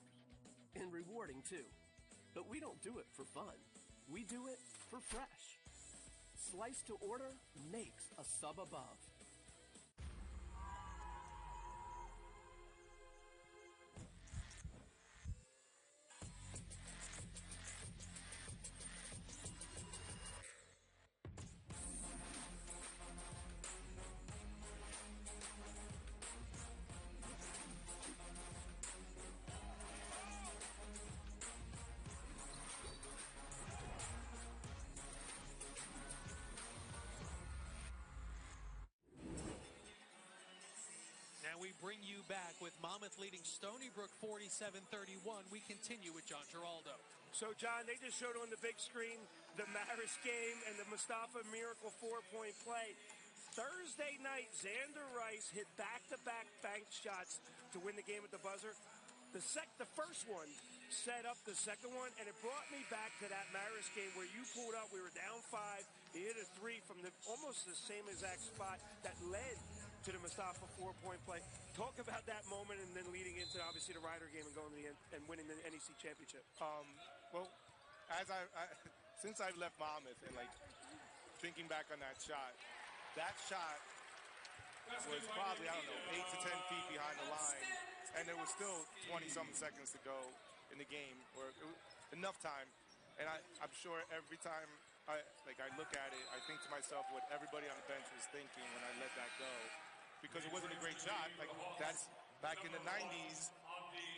and rewarding too. But we don't do it for fun. We do it for fresh. Slice to order makes a sub above. We bring you back with Monmouth leading Stony Brook 47-31. We continue with John Giraldo. So, John, they just showed on the big screen the Maris game and the Mustafa Miracle 4-point play. Thursday night, Xander Rice hit back-to-back bank shots to win the game at the buzzer. The first one set up the second one, and it brought me back to that Maris game where you pulled up. We were down 5. He hit a 3 from almost the same exact spot that led to the Mustafa 4-point play. Talk about that moment and then leading into obviously the Ryder game and going to the end and winning the NEC championship. Well, as since I've left Monmouth and thinking back on that shot was probably, 8 to 10 feet behind the line, and there was still 20-something seconds to go in the game, or enough time. And I'm sure every time I look at it, I think to myself what everybody on the bench was thinking when I let that go. Because it wasn't a great shot. That's back in the 90s.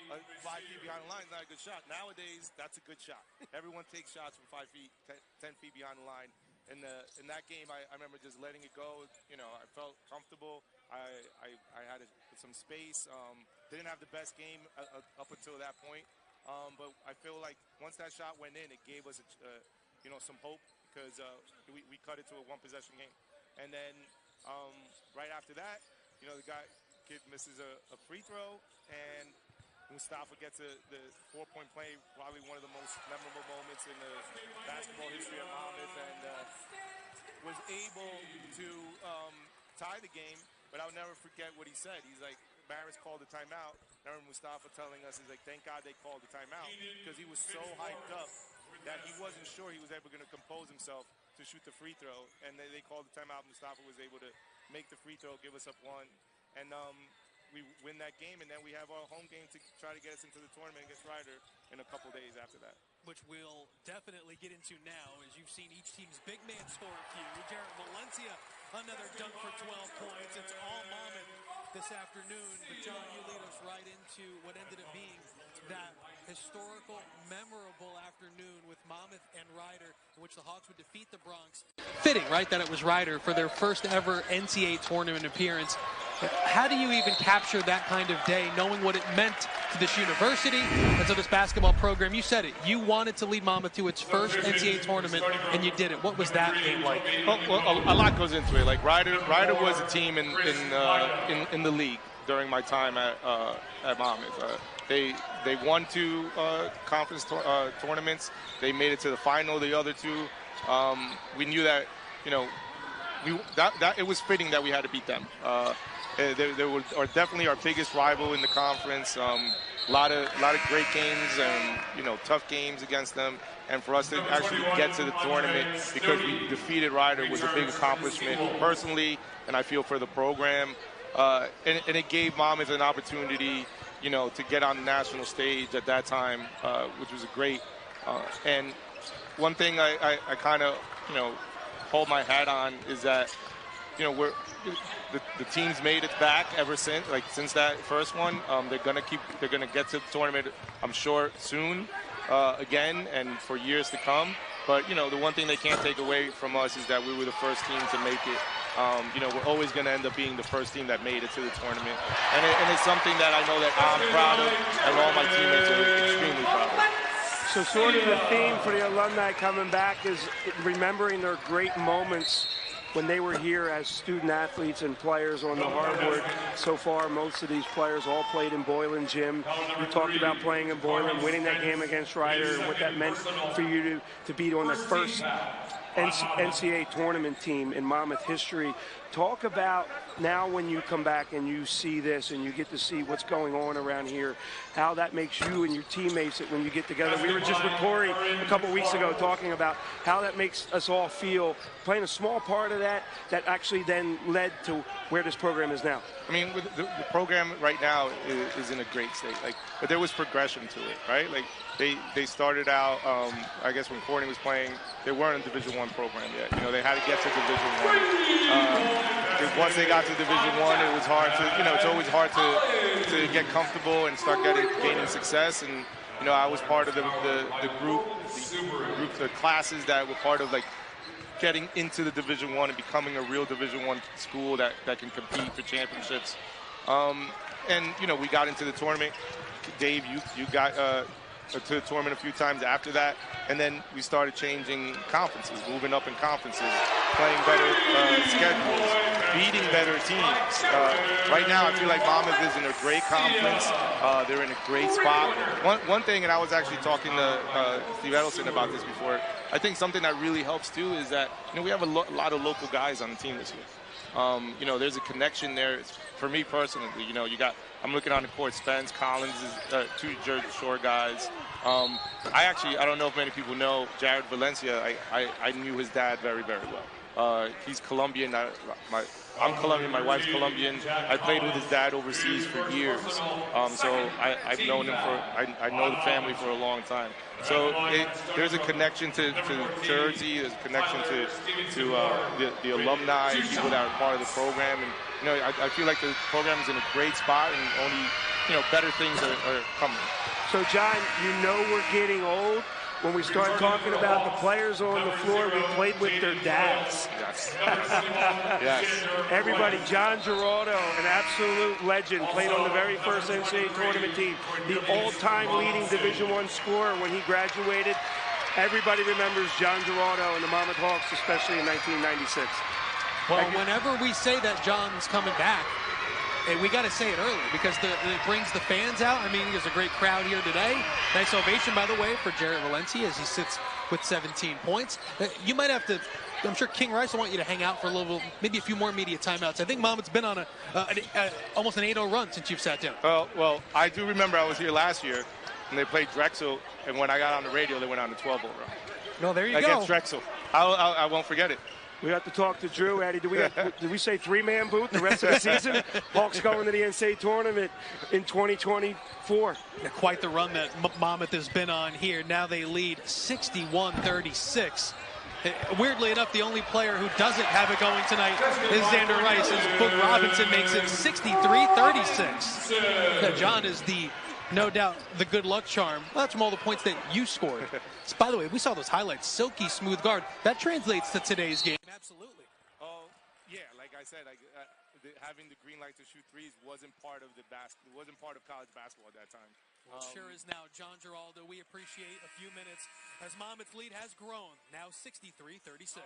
5 feet behind the line is not a good shot. Nowadays, that's a good shot. Everyone takes shots from 5 feet, 10 feet behind the line. In that game, I remember just letting it go. You know, I felt comfortable. I had some space. Didn't have the best game up until that point. But I feel like once that shot went in, it gave us, some hope because we cut it to a one-possession game. And then right after that, the kid misses a free throw, and Mustafa gets the 4-point play, probably one of the most memorable moments in the basketball history of Monmouth, and was able to tie the game. But I'll never forget what he said. He's like, Barris called the timeout. I remember Mustafa telling us, he's like, thank God they called the timeout, because he was so hyped up that he wasn't sure he was ever going to compose himself to shoot the free throw. And they called the timeout. Mustafa was able to make the free throw, give us up one. And we win that game, and then we have our home game to try to get us into the tournament against Ryder in a couple days after that. Which we'll definitely get into now, as you've seen each team's big man score a few. Jared Valencia, another dunk for 12 points. It's all Monmouth this afternoon. But John, you lead us right into what ended up being that historical, memorable afternoon with Monmouth and Ryder, in which the Hawks would defeat the Bronx. Fitting, right, that it was Ryder for their first ever NCAA tournament appearance. How do you even capture that kind of day, knowing what it meant to this university and to this basketball program? You said it. You wanted to lead Monmouth to its first NCAA tournament, and you did it. What was that game like? Well, a lot goes into it. Like Ryder was a team in the league during my time at Monmouth. They won 2 conference tournaments. They made it to the final, the other 2. We knew that, that it was fitting that we had to beat them. They are definitely our biggest rival in the conference. A lot of great games and tough games against them. And for us to actually get to the tournament because we defeated Ryder was a big accomplishment personally, and I feel for the program. And it gave Monmouth an opportunity, to get on the national stage at that time, which was a great. And one thing I kind of, hold my hat on is that, the team's made it back ever since, since that first one. They're gonna get to the tournament, I'm sure, soon, again, and for years to come. But the one thing they can't take away from us is that we were the first team to make it. We're always going to end up being the first team that made it to the tournament. And it's something that I know that I'm proud of, and all my teammates are extremely proud of. So sort of the theme for the alumni coming back is remembering their great moments when they were here as student athletes and players on the hardwood. So far, most of these players all played in Boylan Gym. You talked about playing in Boylan, winning that game against Ryder, and what that meant for you to be on the first NCAA tournament team in Monmouth history. Talk about now when you come back and you see this and you get to see what's going on around here, how that makes you and your teammates when you get together. We were just with Corey a couple weeks ago talking about how that makes us all feel, playing a small part of that actually then led to where this program is now. I mean, the program right now is in a great state, but there was progression to it, right? They started out, I guess when Courtney was playing, they weren't a Division I program yet. They had to get to Division I. Once they got to Division I, it was hard to, it's always hard to get comfortable and start gaining success. And, I was part of the group, the classes that were part of, getting into the Division I and becoming a real Division I school that can compete for championships. And, we got into the tournament. Dave, you got to the tournament a few times after that. And then we started changing conferences, moving up in conferences, playing better schedules, beating better teams. Right now, I feel like Monmouth is in a great conference. They're in a great spot. One thing, and I was actually talking to Steve Edelson about this before, I think something that really helps too is that we have a lot of local guys on the team this year. There's a connection there. For me personally, I'm looking on the court. Spence, Collins is 2 Jersey Shore guys. I don't know if many people know Jared Valencia. I knew his dad very, very well. He's Colombian. I'm Colombian. My wife's Colombian. I played with his dad overseas for years. So I've known him I know the family for a long time. So there's a connection to Jersey. There's a connection to the alumni, people that are part of the program. And I feel like the program is in a great spot, and only better things are coming. So, John, we're getting old when we start talking about the players on the floor we played with their dads. Yes. Yes. Everybody, John Giraldo, an absolute legend, played on the very first NCAA tournament team, the all-time leading Division I scorer when he graduated. Everybody remembers John Giraldo and the Monmouth Hawks, especially in 1996. Well, whenever we say that John's coming back, and we got to say it early because it brings the fans out. I mean, there's a great crowd here today. Nice ovation, by the way, for Jarrett Valencia as he sits with 17 points. You might have to, I'm sure King Rice will want you to hang out for a little, maybe a few more media timeouts. I think Monmouth's been on almost an 8-0 run since you've sat down. Well, I do remember I was here last year, and they played Drexel, and when I got on the radio, they went on a 12-0 run. No, there you go. Against Drexel. I won't forget it. We have to talk to Drew. Eddie, did we say three-man booth the rest of the season? Hawks going to the NCAA tournament in 2024. Quite the run that Monmouth has been on here. Now they lead 61-36. Weirdly enough, the only player who doesn't have it going tonight is Xander Rice, as Book Robinson makes it 63-36. John is no doubt the good luck charm. Well, that's from all the points that you scored. By the way, we saw those highlights. Silky smooth guard. That translates to today's game. Absolutely. Oh, yeah. Like I said, having the green light to shoot threes wasn't part of wasn't part of college basketball at that time. Well, sure is now. John Giraldo, we appreciate a few minutes as Monmouth's lead has grown. Now 63-36.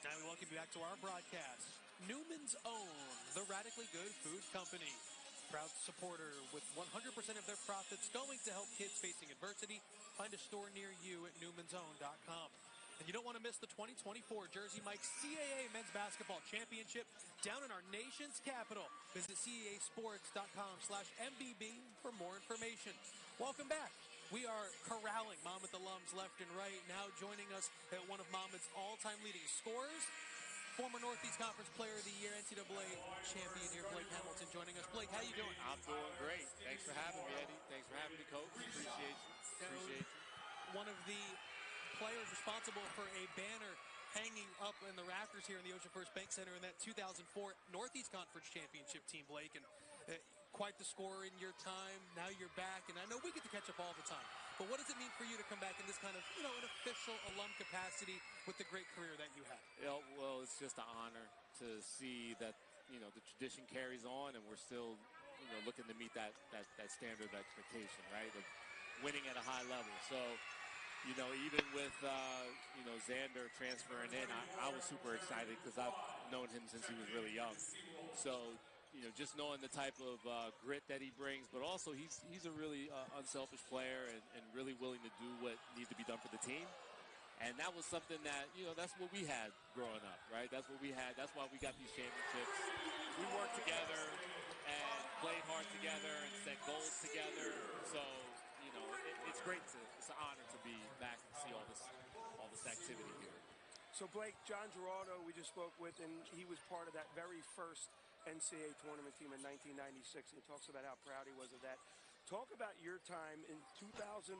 Now we welcome you back to our broadcast. Newman's Own, the Radically Good Food Company. Proud supporter with 100% of their profits going to help kids facing adversity. Find a store near you at newmansown.com. And you don't want to miss the 2024 Jersey Mike's CAA Men's Basketball Championship down in our nation's capital. Visit caasports.com/MBB for more information. Welcome back. We are corralling Monmouth alums left and right. Now joining us at one of Monmouth's all-time leading scorers, former Northeast Conference Player of the Year, NCAA champion here, Blake Hamilton, joining us. Blake, how you doing? I'm doing great. Thanks for having me, Eddie. Thanks for having me, Coach. Appreciate you. One of the players responsible for a banner hanging up in the rafters here in the Ocean First Bank Center in that 2004 Northeast Conference Championship team, Blake. And quite the scorer in your time. Now you're back, and I know we get to catch up all the time. But what does it mean for you to come back in this kind of, an official alum capacity with the great career that you had? Yeah, well, it's just an honor to see that, the tradition carries on, and we're still, looking to meet that standard of expectation, right, of winning at a high level. So, even with, Xander transferring in, I was super excited because I've known him since he was really young. So, just knowing the type of grit that he brings, but also he's a really unselfish player and really willing to do what needs to be done for the team. And that was something that, that's what we had growing up, right? That's what we had. That's why we got these championships. We worked together and played hard together and set goals together. So, it's great it's an honor to be back and see all this activity here. So, Blake, John Giraldo, we just spoke with, and he was part of that very first NCAA tournament team in 1996. And he talks about how proud he was of that. Talk about your time in 2001.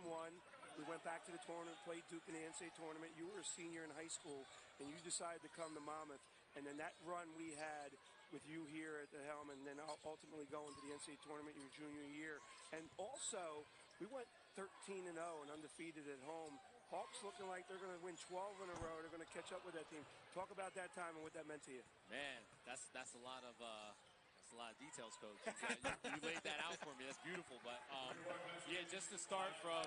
We went back to the tournament, played Duke in the NCAA tournament. You were a senior in high school, and you decided to come to Monmouth. And then that run we had with you here at the helm, and then ultimately going to the NCAA tournament your junior year. And also, we went 13-0 and undefeated at home. Hawks looking like they're going to win 12 in a row. They're going to catch up with that team. Talk about that time and what that meant to you. Man, that's a lot of details, Coach. You laid that out for me. That's beautiful. But just to start from,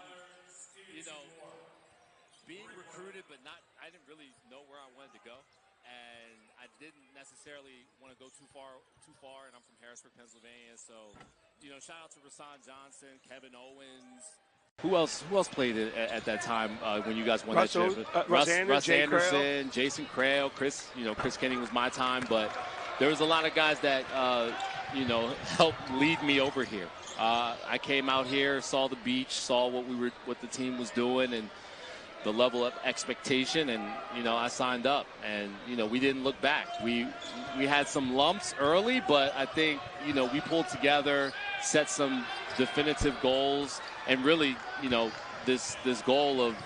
being recruited, but I didn't really know where I wanted to go, and I didn't necessarily want to go too far. And I'm from Harrisburg, Pennsylvania, so shout out to Rasan Johnson, Kevin Owens. Who else played at that time when you guys won that championship? Russ Anderson, Jason Crail, Chris Kenny was my time, but there was a lot of guys that helped lead me over here. I came out here, saw the beach, saw what the team was doing, and the level of expectation, and I signed up, and we didn't look back. We had some lumps early, but I think we pulled together, set some definitive goals, and really this goal of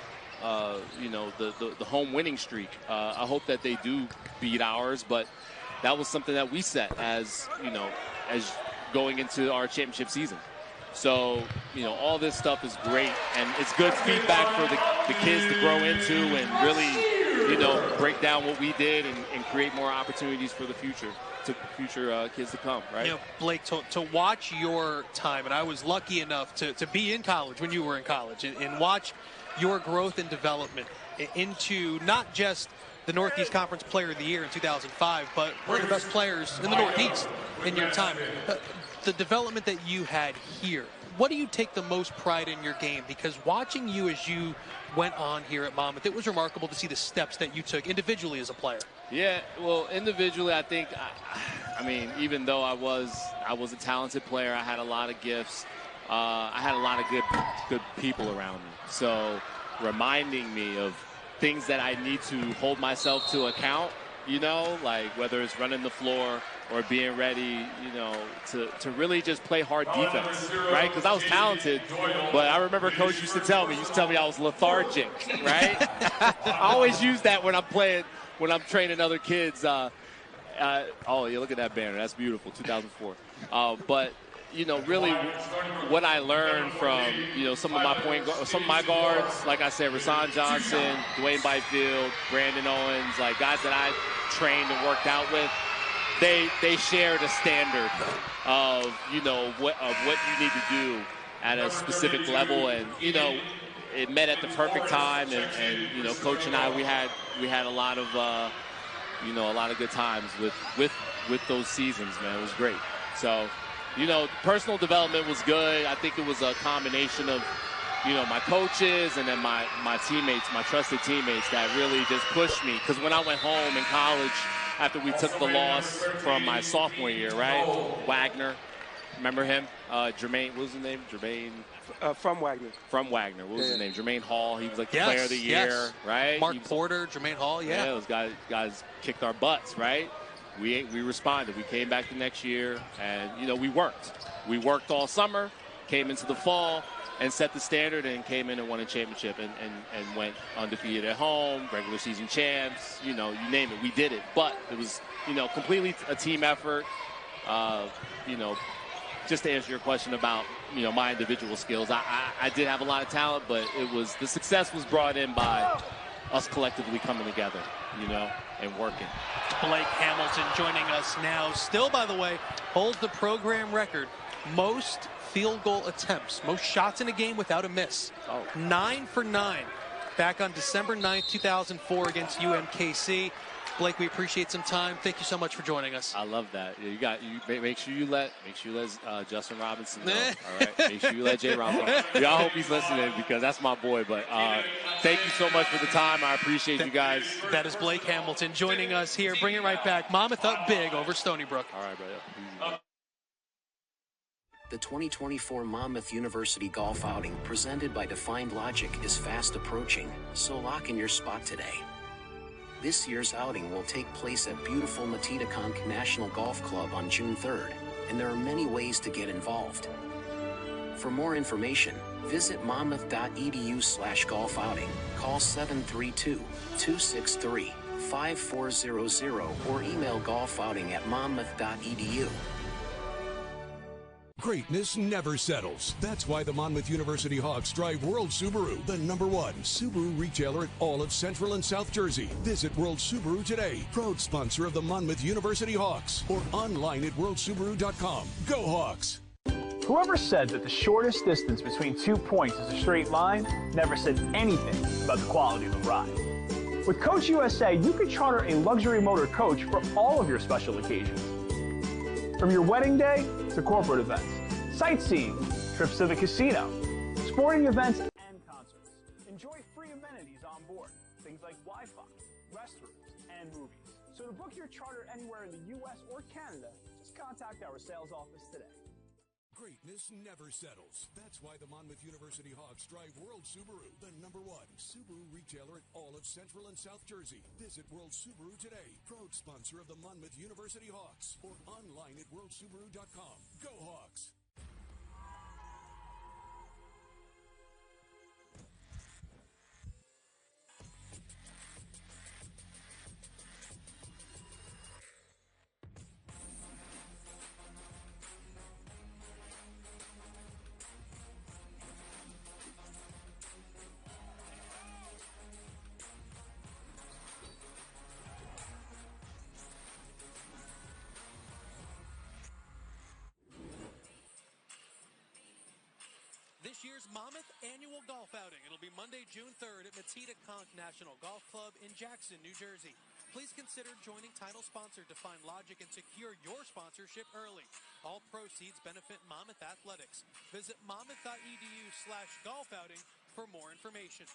the home winning streak. I hope that they do beat ours, but that was something that we set as going into our championship season. So, all this stuff is great, and it's good feedback for the kids to grow into and really, break down what we did and create more opportunities for the future kids to come, right? Blake, to watch your time, and I was lucky enough to be in college when you were in college, and watch your growth and development into not just the Northeast Conference Player of the Year in 2005, but one of the best players in the Northeast in your time. The development that you had here, what do you take the most pride in your game? Because watching you as you went on here at Monmouth, it was remarkable to see the steps that you took individually as a player. Yeah, well, individually, I think, even though I was a talented player, I had a lot of gifts. I had a lot of good people around me. So reminding me of things that I need to hold myself to account, like whether it's running the floor or being ready, to really just play hard defense, right? Because I was talented, but I remember Coach used to tell me I was lethargic, right? I always use that when I'm training other kids. Oh, yeah, look at that banner. That's beautiful, 2004. But, really what I learned from, some of my guards, like I said, Rasan Johnson, Dwayne Byfield, Brandon Owens, like guys that I trained and worked out with, they shared a standard of, what you need to do at a specific level, and, it met at the perfect time, and Coach and I, we had a lot of good times with those seasons, man. It was great. So, personal development was good. I think it was a combination of, my coaches and then my teammates, my trusted teammates that really just pushed me. Because when I went home in college, after we took the loss from my sophomore year, right? Wagner, remember him? Jermaine, what was his name? Jermaine. From Wagner. From Wagner. What was his name? Jermaine Hall. He was like the player of the year, right? Mark Porter, Jermaine Hall, yeah. Those guys kicked our butts, right? We responded. We came back the next year, and, we worked. We worked all summer, came into the fall, and set the standard, and came in and won a championship, and went undefeated at home, regular season champs, you name it. We did it. But it was, completely a team effort. Just to answer your question about, my individual skills, I did have a lot of talent, but the success was brought in by us collectively coming together, and working. Blake Hamilton joining us now. Still, by the way, holds the program record. Most field goal attempts, most shots in a game without a miss. 9 for 9 back on December 9th, 2004 against UMKC. Blake, we appreciate some time. Thank you so much for joining us. I love that. You make sure you let Justin Robinson know. All right, make sure you let J. Ron know. I hope he's listening because that's my boy. But thank you so much for the time. I appreciate you guys. That is Blake Hamilton joining us here. Bring it right back. Monmouth up big over Stony Brook. All right, brother. The 2024 Monmouth University Golf Outing presented by Defined Logic is fast approaching, so lock in your spot today. This year's outing will take place at beautiful Matitaconk National Golf Club on June 3rd, and there are many ways to get involved. For more information, visit monmouth.edu/golfouting, call 732-263-5400 or email golfouting@monmouth.edu. Greatness never settles. That's why the Monmouth University Hawks drive World Subaru, the #1 Subaru retailer at all of Central and South Jersey. Visit World Subaru today, proud sponsor of the Monmouth University Hawks, or online at worldsubaru.com. Go Hawks! Whoever said that the shortest distance between 2 points is a straight line never said anything about the quality of the ride. With Coach USA, you can charter a luxury motor coach for all of your special occasions. From your wedding day to corporate events, sightseeing, trips to the casino, sporting events, and concerts. Enjoy free amenities on board, things like Wi-Fi, restrooms, and movies. So to book your charter anywhere in the U.S. or Canada, just contact our sales office today. Greatness never settles. That's why the Monmouth University Hawks drive World Subaru, the #1 Subaru retailer at all of Central and South Jersey. Visit World Subaru today, proud sponsor of the Monmouth University Hawks, or online at worldsubaru.com. Go Hawks! This year's Monmouth Annual Golf Outing. It'll be Monday, June 3rd at Matitaconk National Golf Club in Jackson, New Jersey. Please consider joining title sponsor Defined Logic and secure your sponsorship early. All proceeds benefit Monmouth Athletics. Visit monmouth.edu/golfouting for more information.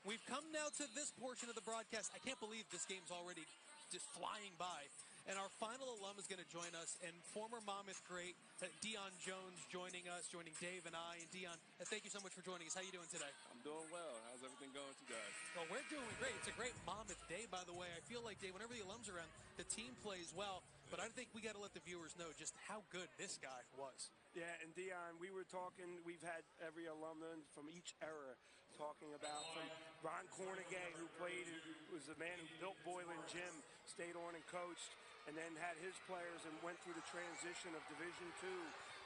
We've come now to this portion of the broadcast. I can't believe this game's already just flying by. And our final alum is going to join us, and former Monmouth great Dion Jones joining us, joining Dave and I. And Dion, thank you so much for joining us. How are you doing today? I'm doing well. How's everything going with you guys? Well, we're doing great. It's a great Monmouth day, by the way. I feel like, Dave, whenever the alums are around, the team plays well. But I think we got to let the viewers know just how good this guy was. Yeah, and Dion, we were talking, we've had every alumni from each era talking about, from Ron Cornegay, who played, who was the man who built Boylan Gym, stayed on and coached, and then had his players and went through the transition of Division II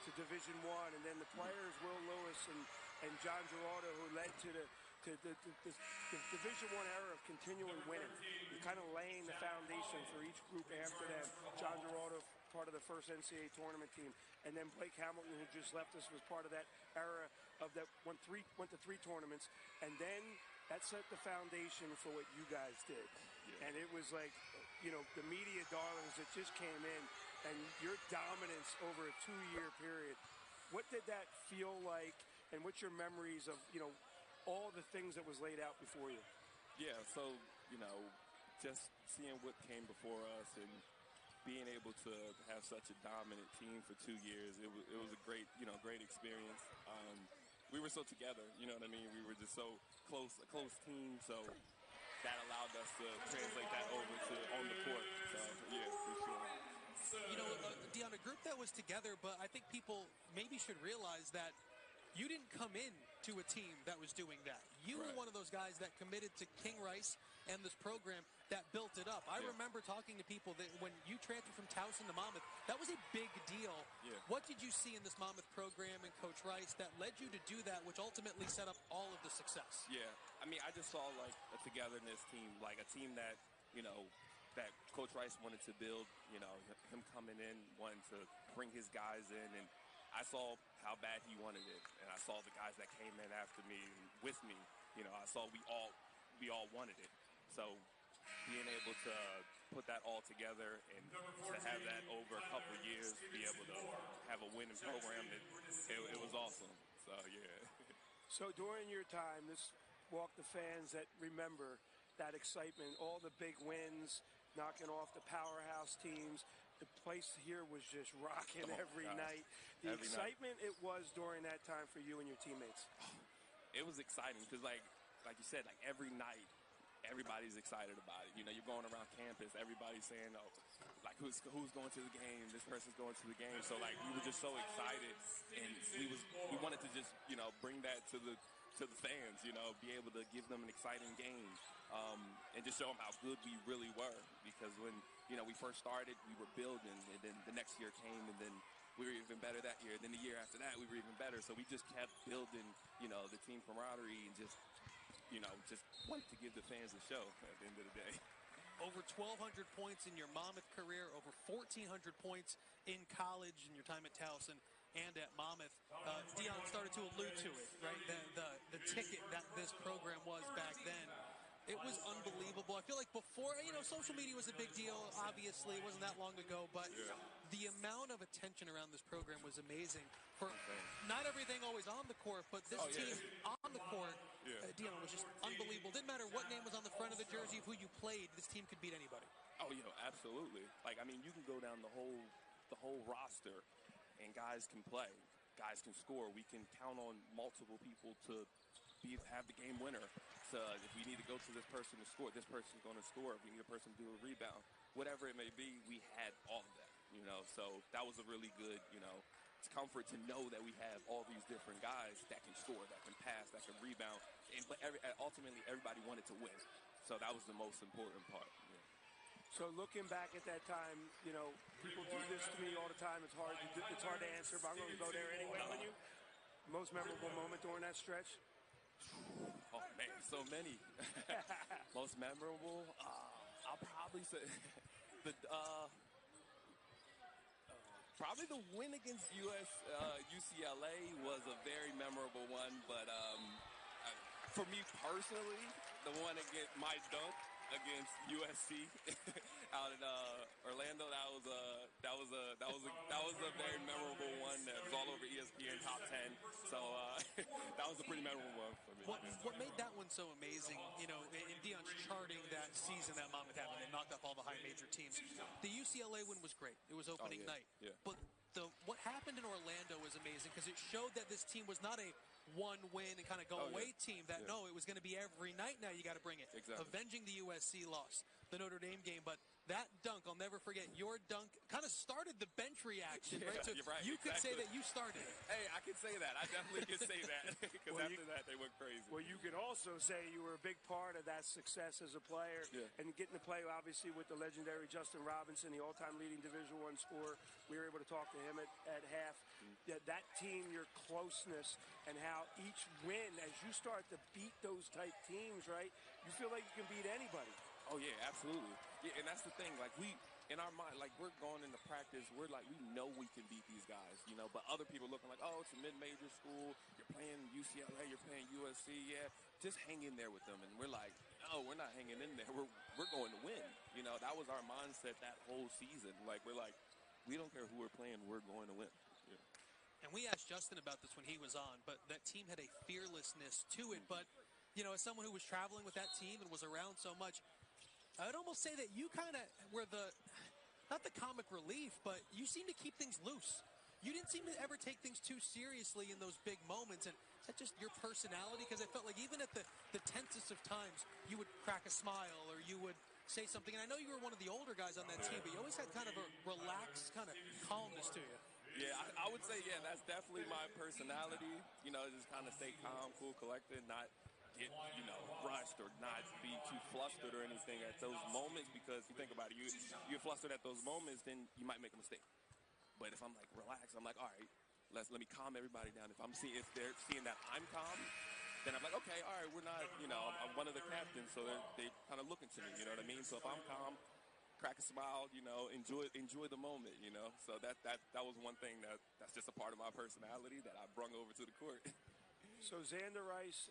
to Division I, and then the players, Will Lewis and John Gerardo, who led to the Division I era of continuing winning, and kind of laying the foundation for each group after them. John Gerardo, part of the first NCAA tournament team, and then Blake Hamilton, who just left us, was part of that era of that went to three tournaments, and then that set the foundation for what you guys did. Yeah. And it was like, you know, the media darlings that just came in, and your dominance over a 2-year period. What did that feel like, and what's your memories of, you know, all the things that was laid out before you? Yeah, so, you know, just seeing what came before us and being able to have such a dominant team for 2 years, it was a great, you know, great experience. We were so together, you know what I mean? We were just so close, a close team, so that allowed us to translate that over to on the court. So, yeah, for sure. You know, Dion, a group that was together, but I think people maybe should realize that you didn't come in to a team that was doing that. You were one of those guys that committed to King Rice and this program that built it up. I remember talking to people that when you transferred from Towson to Monmouth, that was a big deal. Yeah. What did you see in this Monmouth program and Coach Rice that led you to do that, which ultimately set up all of the success? Yeah, I mean, I just saw like a togetherness team, like a team that, you know, that Coach Rice wanted to build, you know, him coming in, wanting to bring his guys in, and I saw how bad he wanted it, and I saw the guys that came in after me and with me, I saw we all wanted it. So being able to put that all together and to have that over a couple of years, be able to have a winning program, it was awesome. So, yeah. So during your time, this walk the fans that remember that excitement, all the big wins, knocking off the powerhouse teams. The place here was just rocking every night. The excitement it was during that time for you and your teammates. It was exciting because, like you said, like every night, everybody's excited about it. You're going around campus, everybody's saying, "Oh, like who's going to the game? This person's going to the game." So like we were just so excited, and we wanted to just bring that to the fans. Be able to give them an exciting game, and just show them how good we really were. Because when we first started, we were building, and then the next year came, and then we were even better that year. Then the year after that, we were even better. So we just kept building, the team camaraderie and just wanted to give the fans a show at the end of the day. Over 1,200 points in your Monmouth career, over 1,400 points in college in your time at Towson and at Monmouth. Dion started to allude to it, right? The ticket that this program was back then. It was unbelievable. I feel like before, social media was a big deal. Obviously, it wasn't that long ago, but the amount of attention around this program was amazing. For not everything always on the court, but this team on the court, Dion, was just unbelievable. Didn't matter what name was on the front of the jersey, who you played. This team could beat anybody. Oh, absolutely. You can go down the whole roster, and guys can play, guys can score. We can count on multiple people to have the game winner. So if we need to go to this person to score, this person's going to score. If we need a person to do a rebound, whatever it may be, we had all of that. So that was a really good, it's comfort to know that we have all these different guys that can score, that can pass, that can rebound. But ultimately, everybody wanted to win. So that was the most important part. So looking back at that time, people do this to me all the time. It's hard to answer, but I'm going to go there anyway with you. Most memorable moment during that stretch? Oh, man, so many. Most memorable? I'll probably say probably the win against UCLA was a very memorable one. But for me personally, the one against my dunk against USC out in Orlando, that was a very memorable one. That was all over ESPN Top 10. So that was a pretty memorable one for me. What made that one so amazing, in Dion's charting that season that Monmouth had when they knocked off all the high major teams, the UCLA win was great. It was opening night. Yeah. But what happened in Orlando was amazing because it showed that this team was not a one win and kind of go away team. No, it was going to be every night now you got to bring it. Exactly. Avenging the USC loss, the Notre Dame game. But that dunk, I'll never forget. Your dunk kind of started the bench reaction, right? So you're right, you could say that you started it. Hey, I could say that. I definitely could say that because after that they went crazy. Well, you could also say you were a big part of that success as a player and getting to play, obviously, with the legendary Justin Robinson, the all-time leading Division I scorer. We were able to talk to him at half. That team, your closeness, and how each win, as you start to beat those type teams, right, you feel like you can beat anybody. Oh, yeah, absolutely. Yeah, and that's the thing. Like, in our mind, like, we're going into practice. We're like, we know we can beat these guys, But other people looking like, oh, it's a mid-major school. You're playing UCLA. You're playing USC. Yeah, just hang in there with them. And we're like, no, we're not hanging in there. We're going to win. That was our mindset that whole season. Like, we're like, we don't care who we're playing. We're going to win. Yeah. And we asked Justin about this when he was on, but that team had a fearlessness to it. But, as someone who was traveling with that team and was around so much, I would almost say that you kind of were not the comic relief, but you seem to keep things loose. You didn't seem to ever take things too seriously in those big moments. And is that just your personality? Because I felt like even at the tensest of times, you would crack a smile or you would say something. And I know you were one of the older guys on that team, but you always had kind of a relaxed kind of calmness to you. Yeah, I would say, that's definitely my personality. Just kind of stay calm, cool, collected, not get, rushed or not be too flustered or anything at those moments, because you think about it, you're flustered at those moments, then you might make a mistake. But if I'm like relaxed, I'm like, all right, let me calm everybody down. If they're seeing that I'm calm, then I'm like, okay, all right, we're not, I'm one of the captains, so they kind of looking to me, you know what I mean? So if I'm calm, crack a smile, enjoy the moment, So that was one thing that's just a part of my personality that I brung over to the court. So Xander Rice,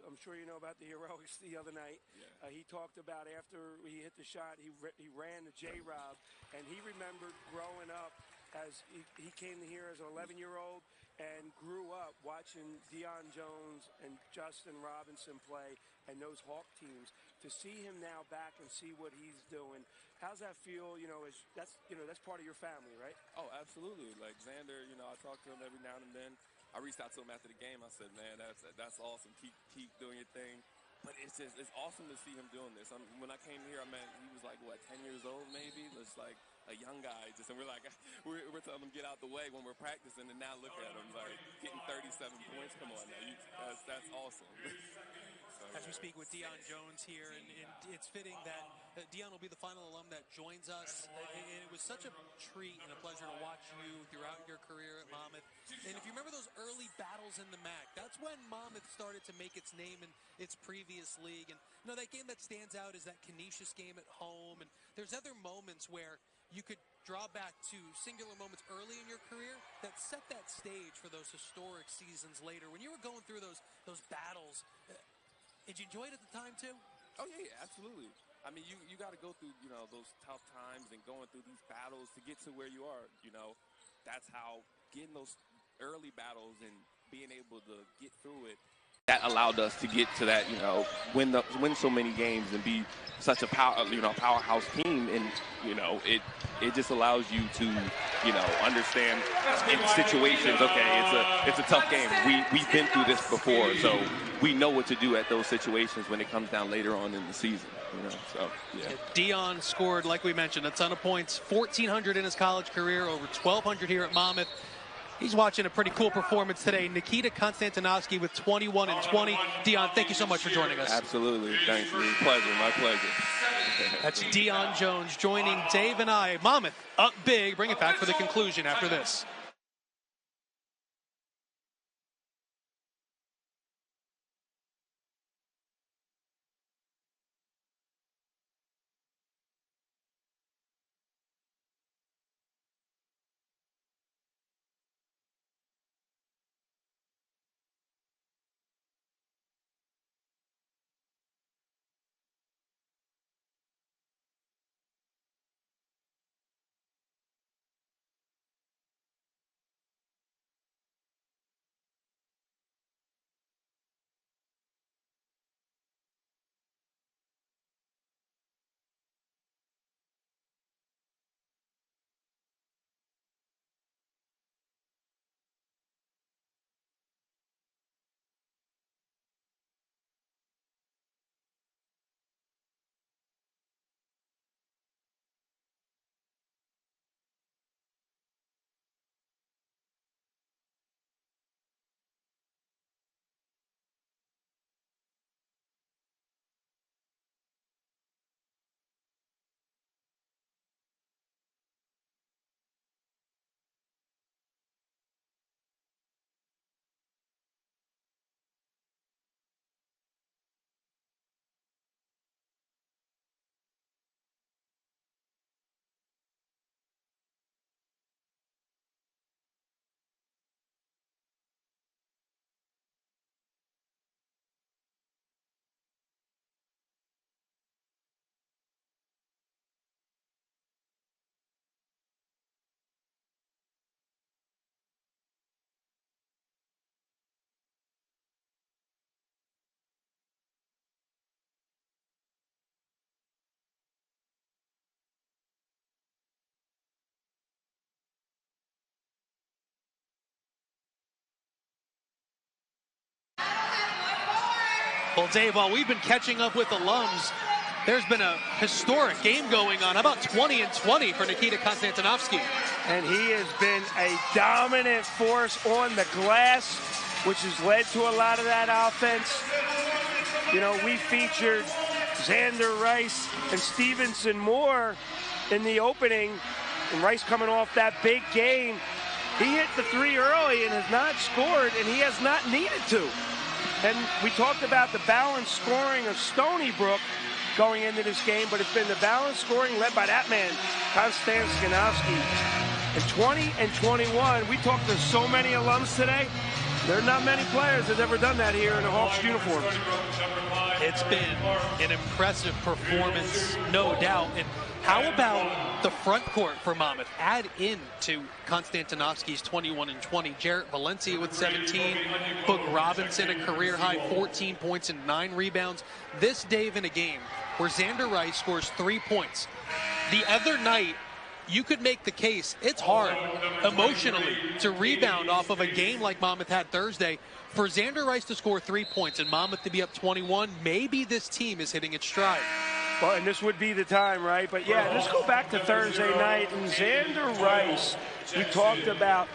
I'm sure you know about the heroics the other night. Yeah. He talked about after he hit the shot, he ran the J-Rob, and he remembered growing up as he came here as an 11-year-old and grew up watching Deion Jones and Justin Robinson play and those Hawk teams. To see him now back and see what he's doing, how's that feel? That's part of your family, right? Oh, absolutely. Like Xander, I talk to him every now and then. I reached out to him after the game. I said, man, that's awesome. Keep doing your thing. But it's awesome to see him doing this. When I came here, he was like, 10 years old maybe? Just like a young guy. And we're like, we're telling him get out the way when we're practicing, and now look at him, like getting 37 points. Come on now, that's awesome. As we speak with Deion Jones here, and it's fitting that Deion will be the final alum that joins us. And it was such a treat and a pleasure to watch you throughout your career at Monmouth. And if you remember those early battles in the MAC, that's when Monmouth started to make its name in its previous league. And that game that stands out is that Canisius game at home. And there's other moments where you could draw back to singular moments early in your career that set that stage for those historic seasons later. When you were going through those battles, did you enjoy it at the time too? Oh yeah, absolutely. I mean, you got to go through those tough times and going through these battles to get to where you are. That's how getting those early battles and being able to get through it. That allowed us to get to that, win so many games and be such a powerhouse team, and it just allows you to understand in situations. Okay, it's a tough game. We've been through this before, so we know what to do at those situations when it comes down later on in the season. So yeah. Deion scored, like we mentioned, a ton of points, 1,400 in his college career, over 1,200 here at Monmouth. He's watching a pretty cool performance today. Nikita Konstantinovsky with 21 and 20. Deion, thank you so much for joining us. Absolutely. Thanks. It was a pleasure. My pleasure. That's Deion Jones joining Dave and I. Monmouth up big. Bring it back for the conclusion after this. Well, Dave, while we've been catching up with alums, there's been a historic game going on. How about 20 and 20 for Nikita Konstantinovsky? And he has been a dominant force on the glass, which has led to a lot of that offense. We featured Xander Rice and Stevenson Moore in the opening, and Rice coming off that big game. He hit the three early and has not scored, and he has not needed to. And we talked about the balanced scoring of Stony Brook going into this game, but it's been the balanced scoring led by that man, Konstantinovsky. And 20 and 21, we talked to so many alums today. There are not many players that have ever done that here in the Hawks uniforms. It's been an impressive performance, no doubt. And how about the front court for Monmouth? Add in to Konstantinovsky's 21 and 20. Jarrett Valencia with 17. Book Robinson, a career-high 14 points and 9 rebounds. This, Dave, in a game where Xander Rice scores 3 points. The other night, you could make the case it's hard emotionally to rebound off of a game like Monmouth had Thursday. For Xander Rice to score 3 points and Monmouth to be up 21, maybe this team is hitting its stride. Well, and this would be the time, right? But yeah, let's go back to Thursday night. And Xander Rice, we talked about,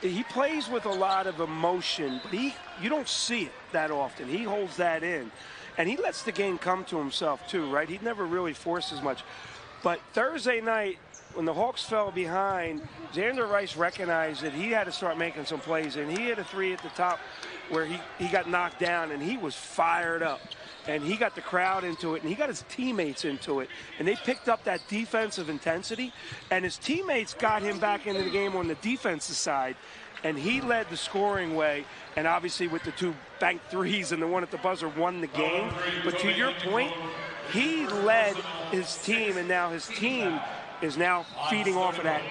he plays with a lot of emotion, but you don't see it that often. He holds that in. And he lets the game come to himself too, right? He never really forces much. But Thursday night, when the Hawks fell behind, Xander Rice recognized that he had to start making some plays, and he hit a 3 at the top where he got knocked down, and he was fired up. And he got the crowd into it, and he got his teammates into it. And they picked up that defensive intensity, and his teammates got him back into the game on the defensive side, and he led the scoring way. And obviously with the 2 bank threes and the one at the buzzer won the game. But to your point, he led his team, and now his team is now feeding off of that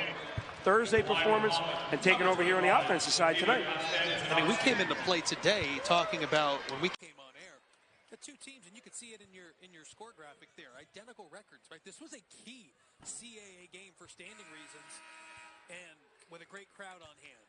Thursday performance and taking over here on the offensive side tonight. I mean, we came into play today talking about when we came on air, the 2 teams, and you could see it in your score graphic there, identical records, right? This was a key CAA game for standing reasons, and with a great crowd on hand.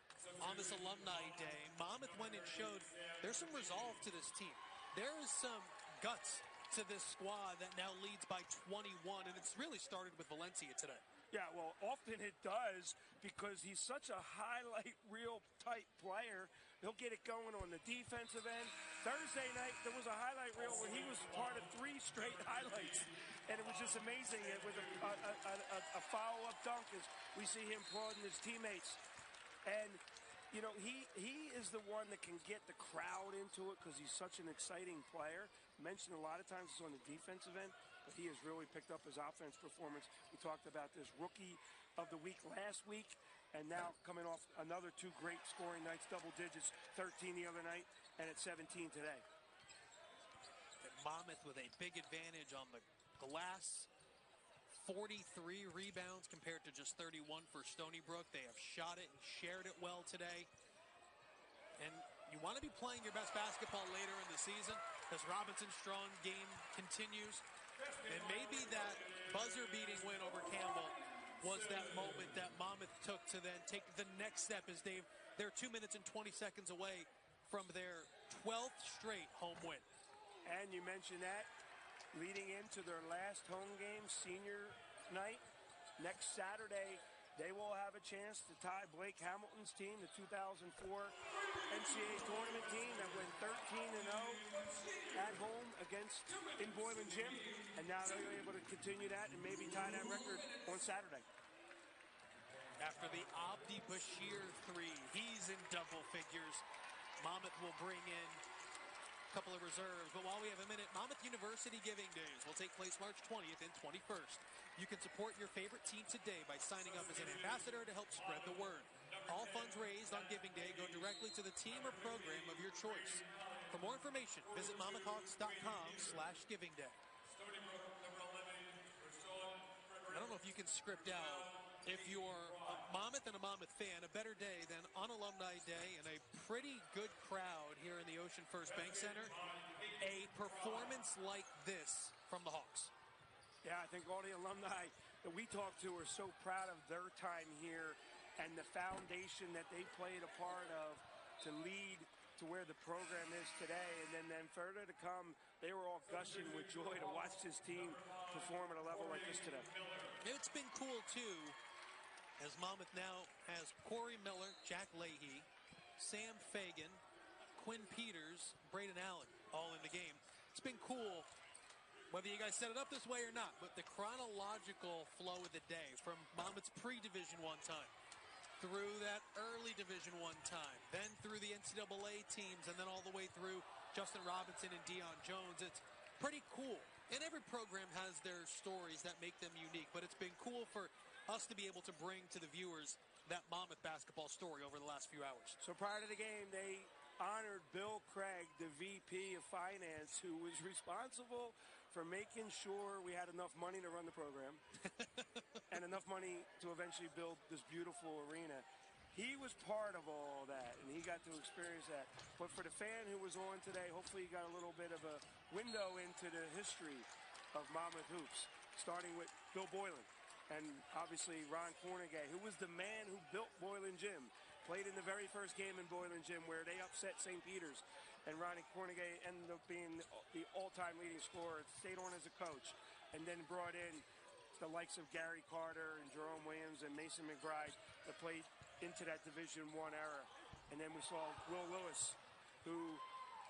On this alumni day, Monmouth went and showed there's some resolve to this team. There is some guts to this squad that now leads by 21, and it's really started with Valencia today. Yeah, well, often it does because he's such a highlight reel type player. He'll get it going on the defensive end. Thursday night, there was a highlight reel where he was part of 3 straight highlights, and it was just amazing with a follow-up dunk as we see him applauding his teammates. And, you know, he is the one that can get the crowd into it because he's such an exciting player. Mentioned a lot of times it's on the defensive end, but he has really picked up his offense performance. We talked about this rookie of the week last week, and now coming off another 2 great scoring nights, double digits, 13 the other night, and at 17 today. And Monmouth with a big advantage on the glass. 43 rebounds compared to just 31 for Stony Brook. They have shot it and shared it well today. And you want to be playing your best basketball later in the season as Robinson's strong game continues. And maybe that buzzer-beating win over Campbell was that moment that Monmouth took to then take the next step as they're 2 minutes and 20 seconds away from their 12th straight home win. And you mentioned that leading into their last home game, senior night, next Saturday, they will have a chance to tie Blake Hamilton's team, the 2004 NCAA tournament team that went 13-0 at home in Boylan Gym. And now they're able to continue that and maybe tie that record on Saturday. After the Abdi Bashir 3, he's in double figures. Monmouth will bring in a couple of reserves. But while we have a minute, Monmouth University Giving Days will take place March 20th and 21st. You can support your favorite team today by signing up as an ambassador to help spread the word. All funds raised on Giving Day go directly to the team or program of your choice. For more information, visit MonmouthHawks.com/givingday. I don't know if you can script out, if you're a Monmouth and a Monmouth fan, a better day than on Alumni Day and a pretty good crowd here in the Ocean First Bank Center. A performance like this from the Hawks. Yeah, I think all the alumni that we talk to are so proud of their time here and the foundation that they played a part of to lead to where the program is today. And then further to come, they were all gushing with joy to watch this team perform at a level like this today. It's been cool, too, as Monmouth now has Corey Miller, Jack Leahy, Sam Fagan, Quinn Peters, Braden Allen all in the game. It's been cool, whether you guys set it up this way or not, but the chronological flow of the day from Monmouth's pre-Division I time through that early Division I time, then through the NCAA teams, and then all the way through Justin Robinson and Deion Jones. It's pretty cool. And every program has their stories that make them unique, but it's been cool for us to be able to bring to the viewers that Monmouth basketball story over the last few hours. So prior to the game, they honored Bill Craig, the VP of Finance, who was responsible for making sure we had enough money to run the program and enough money to eventually build this beautiful arena. He was part of all that, and he got to experience that. But for the fan who was on today, hopefully he got a little bit of a window into the history of Monmouth hoops, starting with Bill Boylan and obviously Ron Cornegay, who was the man who built Boylan Gym, played in the very first game in Boylan Gym where they upset St. Peter's, and Ronnie Cornegay ended up being the all-time leading scorer, stayed on as a coach, and then brought in the likes of Gary Carter and Jerome Williams and Mason McBride that played into that Division I era. And then we saw Will Lewis, who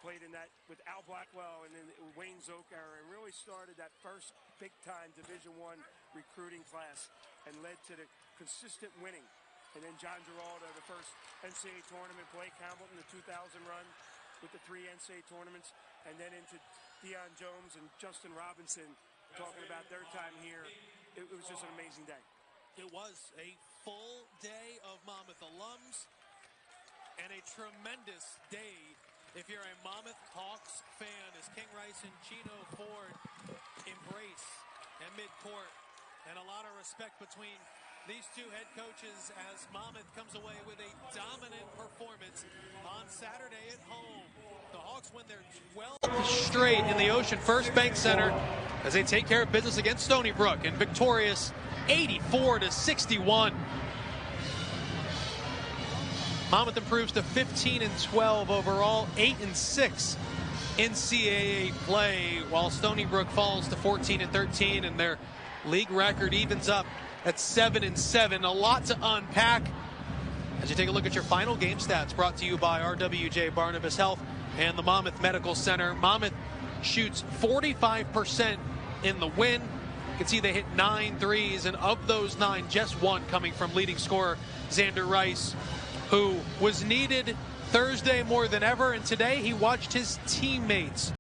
played in that with Al Blackwell and then Wayne Zoke era, and really started that first big-time Division I recruiting class and led to the consistent winning. And then John Giraldo, the first NCAA tournament, Blake Hamilton, the 2000 run with the 3 NCAA tournaments, and then into Deion Jones and Justin Robinson talking about their time here. It was just an amazing day. It was a full day of Monmouth alums and a tremendous day if you're a Monmouth Hawks fan, as King Rice and Chino Ford embrace at midcourt, and a lot of respect between these two head coaches as Monmouth comes away with a dominant performance on Saturday at home. The Hawks win their 12th straight in the Ocean First Bank Center as they take care of business against Stony Brook and victorious 84-61. Monmouth improves to 15-12 overall, 8-6 in CAA play, while Stony Brook falls to 14-13, and their league record evens up at 7-7. A lot to unpack as you take a look at your final game stats, brought to you by RWJ Barnabas Health and the Monmouth Medical Center. Monmouth shoots 45% in the win. You can see they hit 9 threes, and of those 9, just 1 coming from leading scorer Xander Rice, who was needed Thursday more than ever, and today he watched his teammates